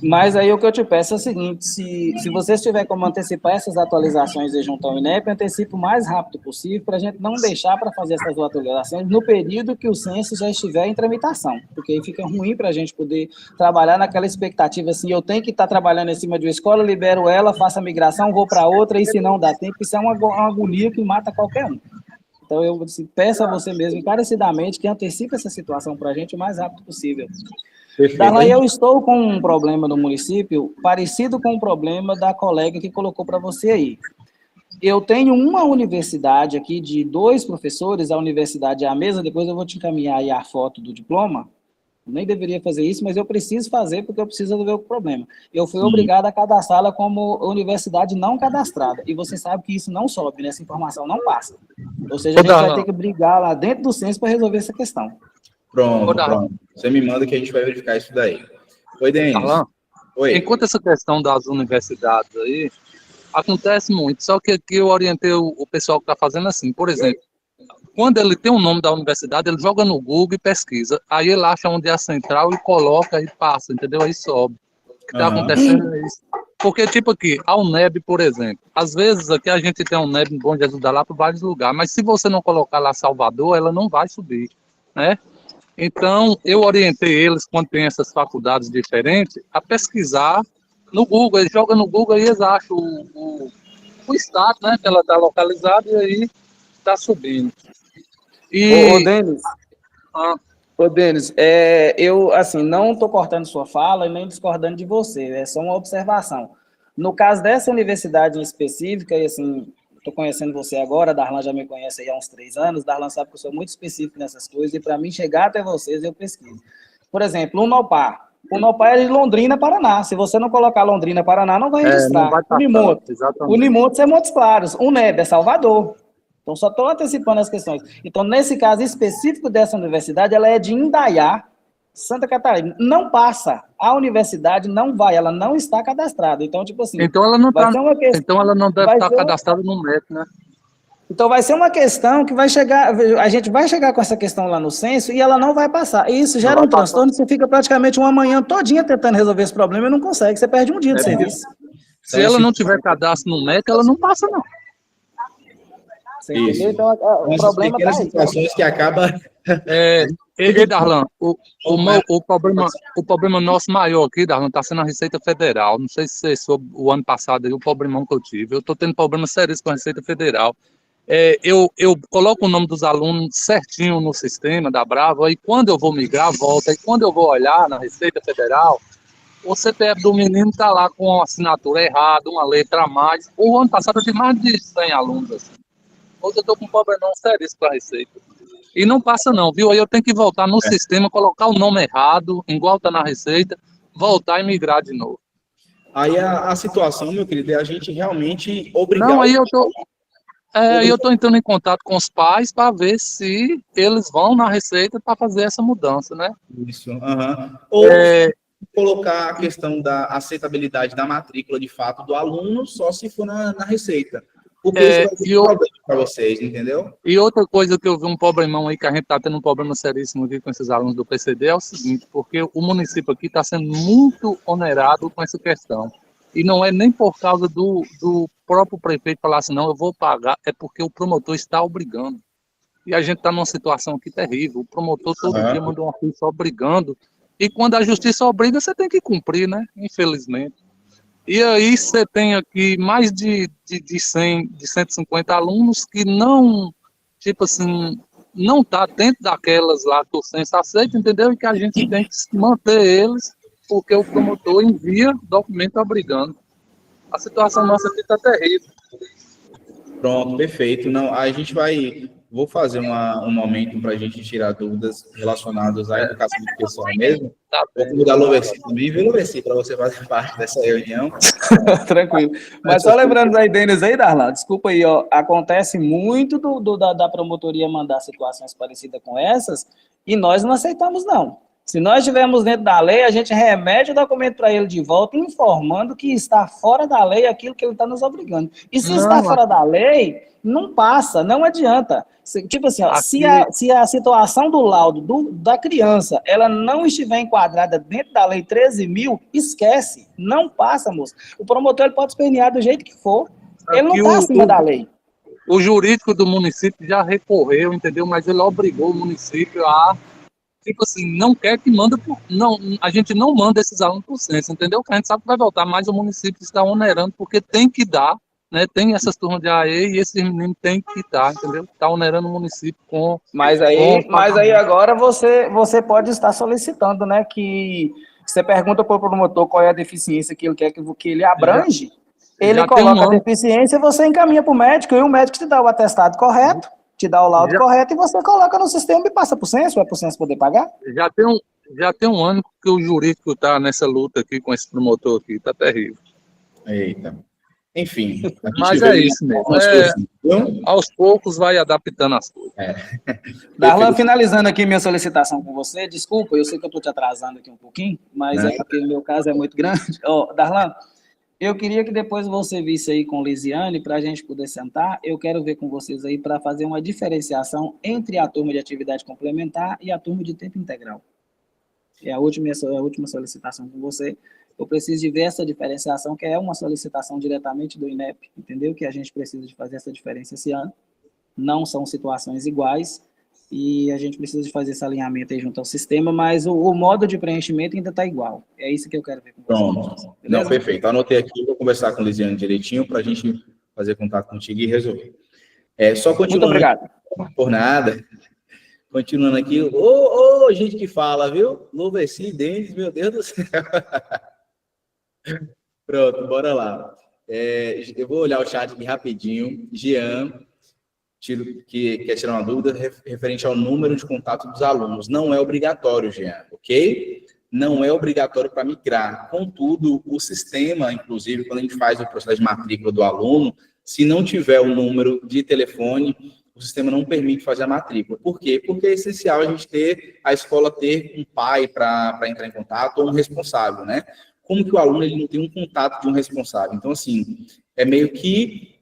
Mas aí o que eu te peço é o seguinte, se você tiver como antecipar essas atualizações e juntar o INEP, antecipe o mais rápido possível para a gente não deixar para fazer essas atualizações no período que o censo já estiver em tramitação, porque aí fica ruim para a gente poder trabalhar naquela expectativa assim, eu tenho que estar trabalhando em cima de uma escola, libero ela, faço a migração, vou para outra, e se não dá tempo, isso é uma agonia que mata qualquer um. Então, eu peço a você mesmo, encarecidamente, que antecipe essa situação para a gente o mais rápido possível. Darlan, eu estou com um problema no município parecido com o problema da colega que colocou para você aí. Eu tenho uma universidade aqui de 2 professores, a universidade é a mesma, depois eu vou te encaminhar aí a foto do diploma. Eu nem deveria fazer isso, mas eu preciso fazer porque eu preciso resolver o problema. Eu fui obrigado a cadastrá-la como universidade não cadastrada. E você sabe que isso não sobe, né? Essa informação não passa. Ou seja, a gente vai ter que brigar lá dentro do censo para resolver essa questão. Pronto. Você me manda que a gente vai verificar isso daí. Oi, Denis. Oi. Enquanto essa questão das universidades aí, acontece muito. Só que aqui eu orientei o pessoal que está fazendo assim. Por exemplo, quando ele tem o nome da universidade, ele joga no Google e pesquisa. Aí ele acha onde é a central e coloca e passa, entendeu? Aí sobe. O que está acontecendo é isso. Porque, tipo aqui, a UNEB, por exemplo, às vezes aqui a gente tem a UNEB em Bom Jesus da Lapa para vários lugares, mas se você não colocar lá Salvador, ela não vai subir, né? Então, eu orientei eles, quando tem essas faculdades diferentes, a pesquisar no Google. Eles jogam no Google e eles acham o estado, né, que ela está localizada, e aí está subindo. Ô, Denis, eu, assim, não estou cortando sua fala e nem discordando de você, é só uma observação. No caso dessa universidade em específica, e assim, estou conhecendo você agora, Darlan já me conhece aí há uns 3 anos, Darlan sabe que eu sou muito específico nessas coisas, e para mim chegar até vocês, eu pesquiso. Por exemplo, o Nopar é de Londrina, Paraná. Se você não colocar Londrina, Paraná, não vai registrar. O Unimoto é Montes Claros. O NEB é Salvador. Então, só estou antecipando as questões. Então, nesse caso específico dessa universidade, ela é de Indaiá, Santa Catarina. Não passa. A universidade não vai, ela não está cadastrada. Então, tipo assim... Então, ela não deve estar cadastrada no MEC, né? Então, vai ser uma questão que vai chegar... A gente vai chegar com essa questão lá no censo e ela não vai passar. E isso gera um transtorno, você fica praticamente uma manhã todinha tentando resolver esse problema e não consegue. Você perde um dia de serviço. Se ela não tiver cadastro no MEC, ela não passa, não. Isso. Então, o problema pequenas situações que acaba... Darlan, o problema nosso maior aqui, Darlan, está sendo a Receita Federal. Não sei se você soube o ano passado aí, o problemão que eu tive. Eu estou tendo problema sério com a Receita Federal. Eu coloco o nome dos alunos certinho no sistema da Bravo, aí quando eu vou migrar, volta. E quando eu vou olhar na Receita Federal, o CPF do menino está lá com a assinatura errada, uma letra a mais. O ano passado eu tive mais de 100 alunos assim. Hoje eu estou com um problemão sério com a Receita. E não passa não, viu? Aí eu tenho que voltar no sistema, colocar o nome errado, igual está na Receita, voltar e migrar de novo. Aí a situação, meu querido, é a gente realmente obrigar... Não, aí eu estou entrando em contato com os pais para ver se eles vão na Receita para fazer essa mudança, né? Isso, Ou colocar a questão da aceitabilidade da matrícula, de fato, do aluno, só se for na Receita. Porque isso vai ser um problema para vocês, entendeu? E outra coisa que eu vi um problemão aí, que a gente está tendo um problema seríssimo aqui com esses alunos do PCD, é o seguinte, porque o município aqui está sendo muito onerado com essa questão. E não é nem por causa do próprio prefeito falar assim, não, eu vou pagar, é porque o promotor está obrigando. E a gente está numa situação aqui terrível. O promotor todo dia manda uma ficha obrigando. E quando a justiça obriga, você tem que cumprir, né? Infelizmente. E aí você tem aqui mais de 150 alunos que não, tipo assim, não está dentro daquelas lá que o censo aceita, entendeu? E que a gente tem que manter eles, porque o promotor envia documento obrigando. A situação nossa aqui está terrível. Pronto, perfeito. Não, a gente vai vou fazer um momento para a gente tirar dúvidas relacionadas à educação pessoal mesmo. Vou convidar a Loveci também, viu, Loveci, para você fazer parte dessa reunião. Tranquilo. Mas só lembrando aí, Denis, aí, Darlan, desculpa aí, ó, acontece muito da promotoria mandar situações parecidas com essas e nós não aceitamos, não. Se nós estivermos dentro da lei, a gente remete o documento para ele de volta, informando que está fora da lei aquilo que ele está nos obrigando. E se está fora da lei, não passa, não adianta. Tipo assim, ó, se a situação do laudo da criança, ela não estiver enquadrada dentro da lei 13.000, esquece, não passa, moço. O promotor ele pode espernear do jeito que for, ele não está acima da lei. O jurídico do município já recorreu, entendeu? Mas ele obrigou o município a, tipo assim, não quer que manda, não, a gente não manda esses alunos por censo, entendeu? A gente sabe que vai voltar, mas o município está onerando, porque tem que dar, né? Tem essas turmas de AE e esses meninos têm que dar, entendeu? Está onerando o município com... Mas aí agora você pode estar solicitando, né, que você pergunta para o promotor qual é a deficiência que ele quer que ele abrange, ele coloca a deficiência e você encaminha para o médico, e o médico te dá o atestado correto, te dá o laudo correto, e você coloca no sistema e passa para o censo, é para o censo poder pagar? Já tem um ano que o jurídico está nessa luta aqui com esse promotor aqui, está terrível. Eita. Enfim. Mas é isso mesmo. Aos poucos vai adaptando as coisas. Darlan, finalizando aqui minha solicitação com você, desculpa, eu sei que eu estou te atrasando aqui um pouquinho, mas é porque o meu caso é muito grande. Darlan, eu queria que depois você visse aí com Lisiane, para a gente poder sentar, eu quero ver com vocês aí para fazer uma diferenciação entre a turma de atividade complementar e a turma de tempo integral. É a última solicitação com você. Eu preciso de ver essa diferenciação, que é uma solicitação diretamente do INEP, entendeu? Que a gente precisa de fazer essa diferença esse ano. Não são situações iguais e a gente precisa de fazer esse alinhamento aí junto ao sistema, mas o modo de preenchimento ainda está igual. É isso que eu quero ver com vocês. Pronto. Não, perfeito. Anotei aqui, vou conversar com a Lisiane direitinho para a gente fazer contato contigo e resolver. Só continuando. Muito obrigado. Por nada. Continuando aqui. Gente que fala, viu? Loveci, Denis, meu Deus do céu. Pronto, bora lá. Eu vou olhar o chat aqui rapidinho. Jean, que quer tirar uma dúvida referente ao número de contato dos alunos. Não é obrigatório, Jean, ok? Não é obrigatório para migrar. Contudo, o sistema, inclusive, quando a gente faz o processo de matrícula do aluno, se não tiver o número de telefone, o sistema não permite fazer a matrícula. Por quê? Porque é essencial a escola ter um pai para entrar em contato ou um responsável, né? Como que o aluno ele não tem um contato de um responsável? Então, assim, é meio que,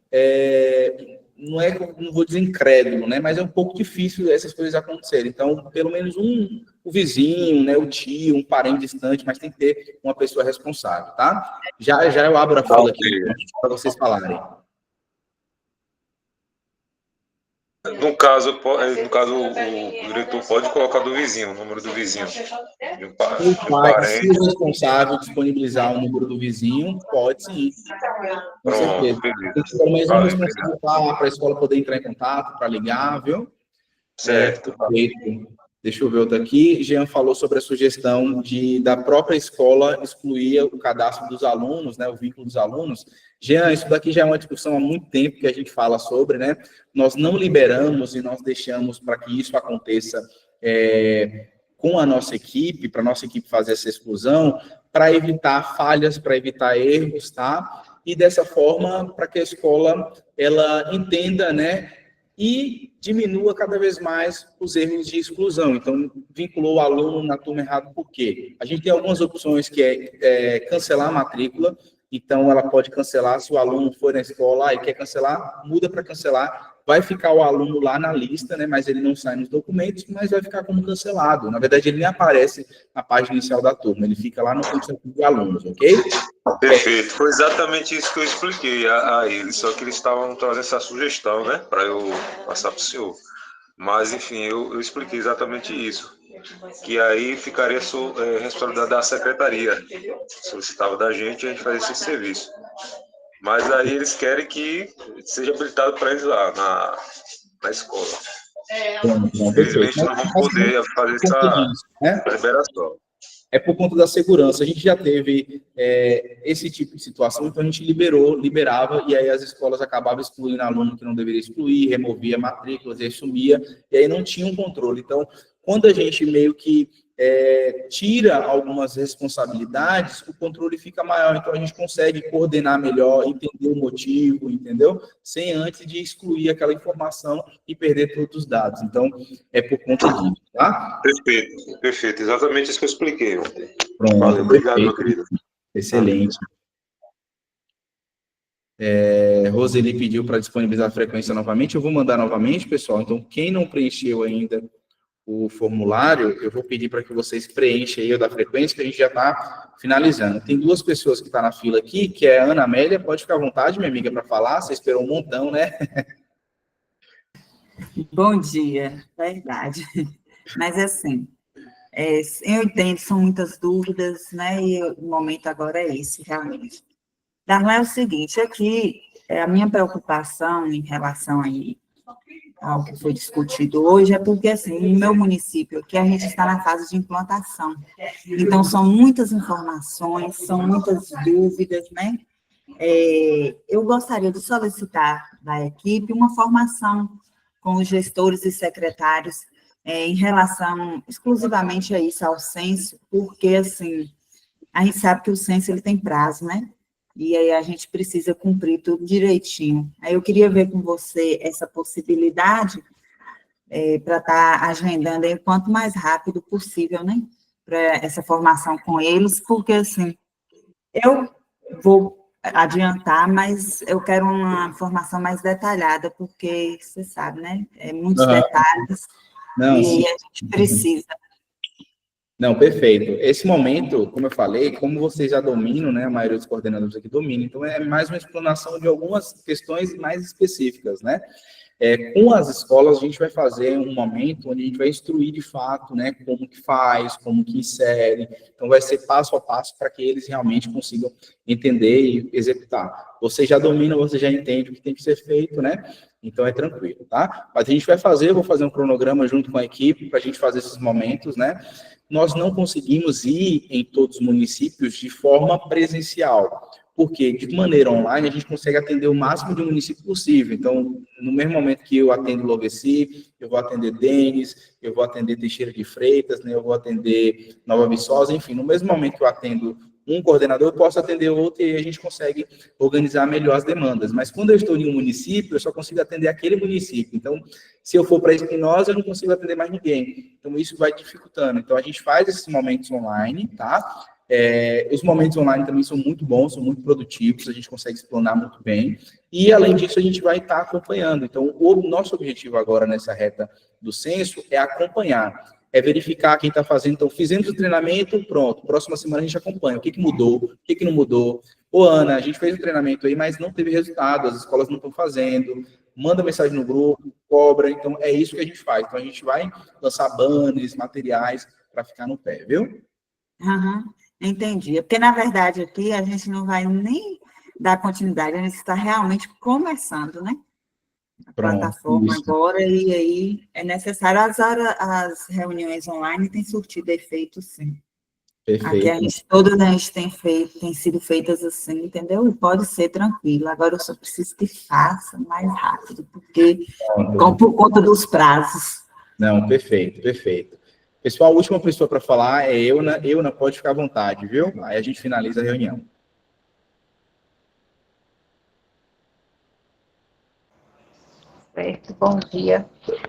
não vou dizer incrédulo, né? Mas é um pouco difícil essas coisas acontecerem. Então, pelo menos o vizinho, né? O tio, um parente distante, mas tem que ter uma pessoa responsável, tá? Já eu abro a fala aqui para vocês falarem. No caso, o diretor pode colocar do vizinho, o número do vizinho. Se o responsável disponibilizar o número do vizinho, pode sim. Com certeza. Tem que pelo menos um responsável para a escola poder entrar em contato, para ligar, viu? Certo. Deixa eu ver outra aqui. Jean falou sobre a sugestão da própria escola excluir o cadastro dos alunos, né, o vínculo dos alunos. Jean, isso daqui já é uma discussão há muito tempo que a gente fala sobre, né? Nós não liberamos e nós deixamos para que isso aconteça com a nossa equipe, para a nossa equipe fazer essa exclusão, para evitar falhas, para evitar erros, tá? E dessa forma, para que a escola, ela entenda, né? E diminua cada vez mais os erros de exclusão. Então, vinculou o aluno na turma errada, por quê? A gente tem algumas opções que é cancelar a matrícula. Então, ela pode cancelar, se o aluno for na escola e quer cancelar, muda para cancelar, vai ficar o aluno lá na lista, né, mas ele não sai nos documentos, mas vai ficar como cancelado. Na verdade, ele nem aparece na página inicial da turma, ele fica lá no quantitativo de alunos, ok? Perfeito, foi exatamente isso que eu expliquei a eles, só que eles estavam trazendo essa sugestão, né, para eu passar para o senhor. Mas, enfim, eu expliquei exatamente isso. Que aí ficaria responsabilidade da secretaria, solicitava da gente, a gente fazia esse serviço. Mas aí eles querem que seja habilitado para eles lá na escola. Infelizmente não vão poder fazer essa liberação. é por conta da segurança. A gente já teve esse tipo de situação, então a gente liberava, e aí as escolas acabavam excluindo aluno que não deveria excluir, removia matrículas, e aí sumia, e aí não tinha um controle. Então, quando a gente meio que tira algumas responsabilidades, o controle fica maior, então a gente consegue coordenar melhor, entender o motivo, entendeu? Sem antes de excluir aquela informação e perder todos os dados. Então, é por conta disso, tá? Perfeito. Exatamente isso que eu expliquei ontem. Pronto, Valeu, obrigado, perfeito. meu querido. Excelente. Roseli pediu para disponibilizar a frequência novamente, eu vou mandar novamente, pessoal. Então, quem não preencheu ainda o formulário, eu vou pedir para que vocês preenchem aí o da frequência, que a gente já está finalizando. Tem duas pessoas que estão na fila aqui, que é a Ana Amélia, pode ficar à vontade, minha amiga, para falar, você esperou um montão, né? Bom dia, verdade. Mas assim, eu entendo, são muitas dúvidas, né? E o momento agora é esse, realmente. Darlan, é o seguinte, aqui, a minha preocupação em relação aí ao que foi discutido hoje é porque, assim, no meu município aqui, a gente está na fase de implantação. Então, são muitas informações, são muitas dúvidas, né? Eu gostaria de solicitar da equipe uma formação com os gestores e secretários em relação exclusivamente a isso, ao censo, porque, assim, a gente sabe que o censo ele tem prazo, né? E aí a gente precisa cumprir tudo direitinho. Aí eu queria ver com você essa possibilidade para estar agendando aí o quanto mais rápido possível, né? Para essa formação com eles, porque, assim, eu vou adiantar, mas eu quero uma formação mais detalhada, porque você sabe, né? Muitos detalhes, Não, e sim. a gente precisa. Não, perfeito. Esse momento, como eu falei, como vocês já dominam, né, a maioria dos coordenadores aqui domina, então é mais uma explanação de algumas questões mais específicas, né? Com as escolas, a gente vai fazer um momento onde a gente vai instruir de fato, né, como que faz, como que insere, então vai ser passo a passo para que eles realmente consigam entender e executar. Você já domina, você já entende o que tem que ser feito, né? Então é tranquilo, tá? Mas a gente vai fazer, eu vou fazer um cronograma junto com a equipe para a gente fazer esses momentos, né? Nós não conseguimos ir em todos os municípios de forma presencial, porque de maneira online a gente consegue atender o máximo de município possível. Então, no mesmo momento que eu atendo Lovesi, eu vou atender Denis, eu vou atender Teixeira de Freitas, né? Eu vou atender Nova Viçosa, enfim, no mesmo momento que eu atendo um coordenador, eu posso atender outro e aí a gente consegue organizar melhor as demandas. Mas quando eu estou em um município, eu só consigo atender aquele município. Então, se eu for para Espinosa, eu não consigo atender mais ninguém. Então, isso vai dificultando. Então, a gente faz esses momentos online, tá? Os momentos online também são muito bons, são muito produtivos, a gente consegue explanar muito bem. E, além disso, a gente vai estar acompanhando. Então, o nosso objetivo agora, nessa reta do censo, é acompanhar. É verificar quem está fazendo. Então, fizemos o treinamento, pronto. Próxima semana a gente acompanha. O que mudou, o que não mudou. Ô, Ana, a gente fez o treinamento aí, mas não teve resultado, as escolas não estão fazendo. Manda mensagem no grupo, cobra. Então, é isso que a gente faz. Então, a gente vai lançar banners, materiais, para ficar no pé, viu? Entendi. Porque, na verdade, aqui a gente não vai nem dar continuidade, a gente está realmente começando, né? A plataforma agora, e aí é necessário. As reuniões online têm surtido efeito, sim. Perfeito. Aqui todas a gente tem sido feitas assim, entendeu? E pode ser tranquilo. Agora eu só preciso que faça mais rápido, porque por conta dos prazos. Não, perfeito, perfeito. Pessoal, a última pessoa para falar é Euna. Euna, pode ficar à vontade, viu? Aí a gente finaliza a reunião. Certo, bom dia.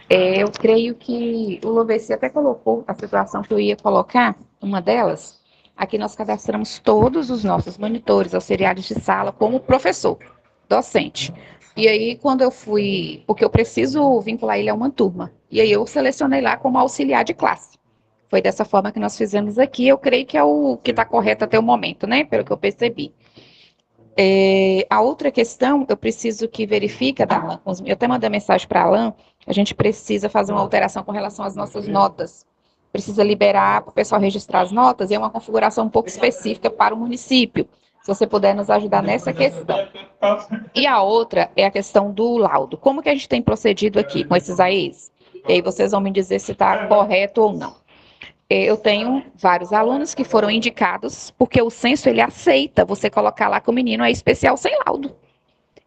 Eu creio que o Lovesi até colocou a situação que eu ia colocar, uma delas. Aqui nós cadastramos todos os nossos monitores, auxiliares de sala, como professor, docente. E aí, quando eu fui, porque eu preciso vincular ele a uma turma, e aí eu selecionei lá como auxiliar de classe. Foi dessa forma que nós fizemos aqui, eu creio que é o que está correto até o momento, né, pelo que eu percebi. A outra questão, eu preciso que verifique, eu até mandei mensagem para a Alan, a gente precisa fazer uma alteração com relação às nossas notas. Precisa liberar para o pessoal registrar as notas, e é uma configuração um pouco específica para o município, se você puder nos ajudar nessa questão. E a outra é a questão do laudo. Como que a gente tem procedido aqui com esses AEs? E aí vocês vão me dizer se está correto ou não. Eu tenho vários alunos que foram indicados, porque o censo, ele aceita você colocar lá que o menino é especial sem laudo.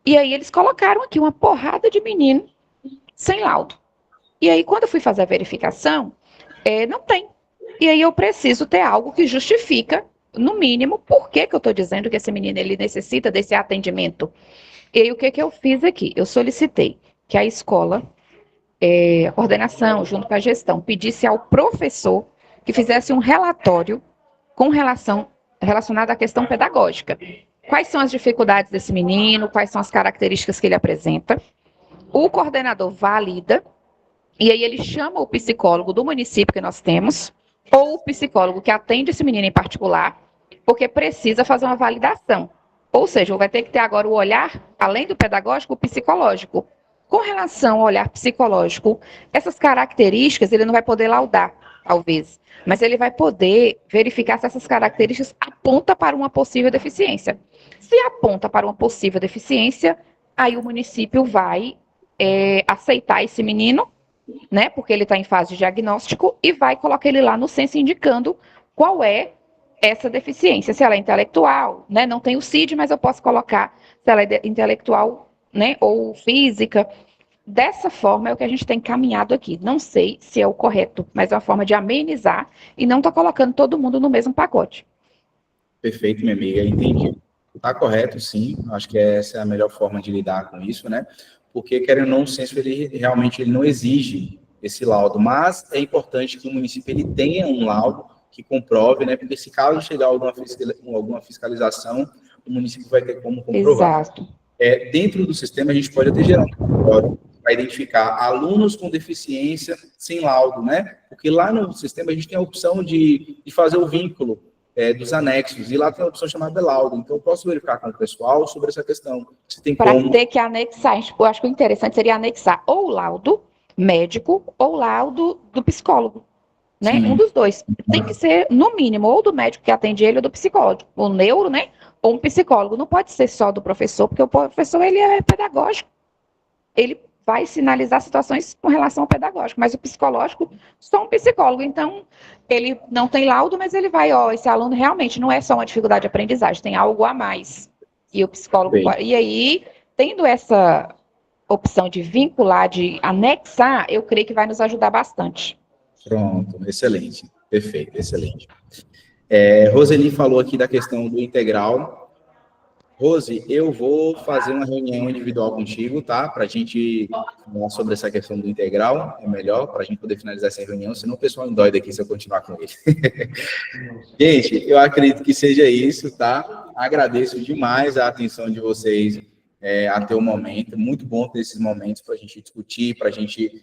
E aí eles colocaram aqui uma porrada de menino sem laudo. E aí, quando eu fui fazer a verificação, não tem. E aí eu preciso ter algo que justifica, no mínimo, por que eu estou dizendo que esse menino ele necessita desse atendimento. E aí o que eu fiz aqui? Eu solicitei que a escola, a coordenação, junto com a gestão, pedisse ao professor que fizesse um relatório relacionado à questão pedagógica. Quais são as dificuldades desse menino, quais são as características que ele apresenta. O coordenador valida, e aí ele chama o psicólogo do município que nós temos, ou o psicólogo que atende esse menino em particular, porque precisa fazer uma validação. Ou seja, vai ter que ter agora o olhar, além do pedagógico, o psicológico. Com relação ao olhar psicológico, essas características ele não vai poder laudar, talvez, mas ele vai poder verificar se essas características apontam para uma possível deficiência. Se aponta para uma possível deficiência, aí o município vai aceitar esse menino, né, porque ele está em fase de diagnóstico, e vai colocar ele lá no censo indicando qual é essa deficiência. Se ela é intelectual, né, não tem o CID, mas eu posso colocar se ela é intelectual, né, ou física. Dessa forma é o que a gente tem caminhado aqui. Não sei se é o correto, mas é uma forma de amenizar e não tá colocando todo mundo no mesmo pacote. Perfeito, minha amiga, entendi. Está correto, sim. Acho que essa é a melhor forma de lidar com isso, né? Porque, querendo ou não, o censo, ele realmente não exige esse laudo, mas é importante que o município ele tenha um laudo que comprove, né? Porque se caso chegar alguma fiscalização, o município vai ter como comprovar. Exato. Dentro do sistema, a gente pode até gerar um relatório para identificar alunos com deficiência sem laudo, né? Porque lá no sistema a gente tem a opção de fazer o vínculo dos anexos, e lá tem a opção chamada laudo. Então, eu posso verificar com o pessoal sobre essa questão. Se tem para como... ter que anexar, eu acho que o interessante seria anexar ou o laudo médico ou o laudo do psicólogo, né? Sim. Um dos dois. Tem que ser, no mínimo, ou do médico que atende ele ou do psicólogo. O neuro, né? Ou um psicólogo. Não pode ser só do professor, porque o professor, ele é pedagógico. Ele vai sinalizar situações com relação ao pedagógico, mas o psicológico, só um psicólogo. Então, ele não tem laudo, mas ele vai, esse aluno realmente não é só uma dificuldade de aprendizagem, tem algo a mais. E o psicólogo... E aí, tendo essa opção de vincular, de anexar, eu creio que vai nos ajudar bastante. Pronto, excelente. Perfeito, excelente. Roseli falou aqui da questão do integral. Rose, eu vou fazer uma reunião individual contigo, tá? Para a gente falar sobre essa questão do integral, é melhor, para a gente poder finalizar essa reunião, senão o pessoal endoida aqui se eu continuar com ele. Gente, eu acredito que seja isso, tá? Agradeço demais a atenção de vocês até o momento. Muito bom ter esses momentos para a gente discutir, para a gente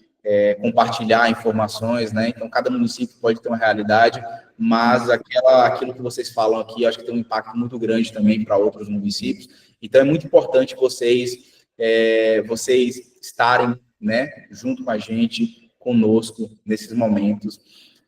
compartilhar informações, né? Então, cada município pode ter uma realidade, mas aquilo que vocês falam aqui, acho que tem um impacto muito grande também para outros municípios. Então, é muito importante vocês estarem, né, junto com a gente, conosco, nesses momentos,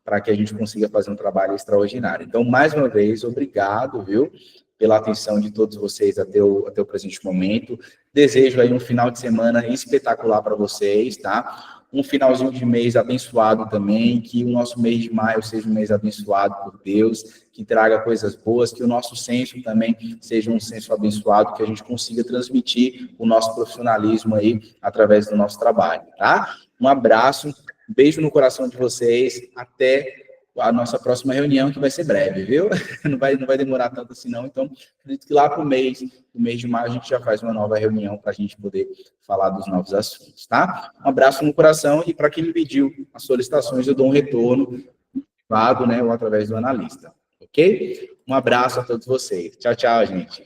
para que a gente consiga fazer um trabalho extraordinário. Então, mais uma vez, obrigado, viu, pela atenção de todos vocês até o presente momento. Desejo aí um final de semana espetacular para vocês, tá? Um finalzinho de mês abençoado também, que o nosso mês de maio seja um mês abençoado por Deus, que traga coisas boas, que o nosso censo também seja um censo abençoado, que a gente consiga transmitir o nosso profissionalismo aí através do nosso trabalho, tá? Um abraço, beijo no coração de vocês, até a nossa próxima reunião, que vai ser breve, viu? Não vai demorar tanto assim, não. Então, acredito que lá para o mês de maio, a gente já faz uma nova reunião para a gente poder falar dos novos assuntos, tá? Um abraço no coração, e para quem me pediu as solicitações, eu dou um retorno privado, né, ou através do analista, ok? Um abraço a todos vocês. Tchau, tchau, gente.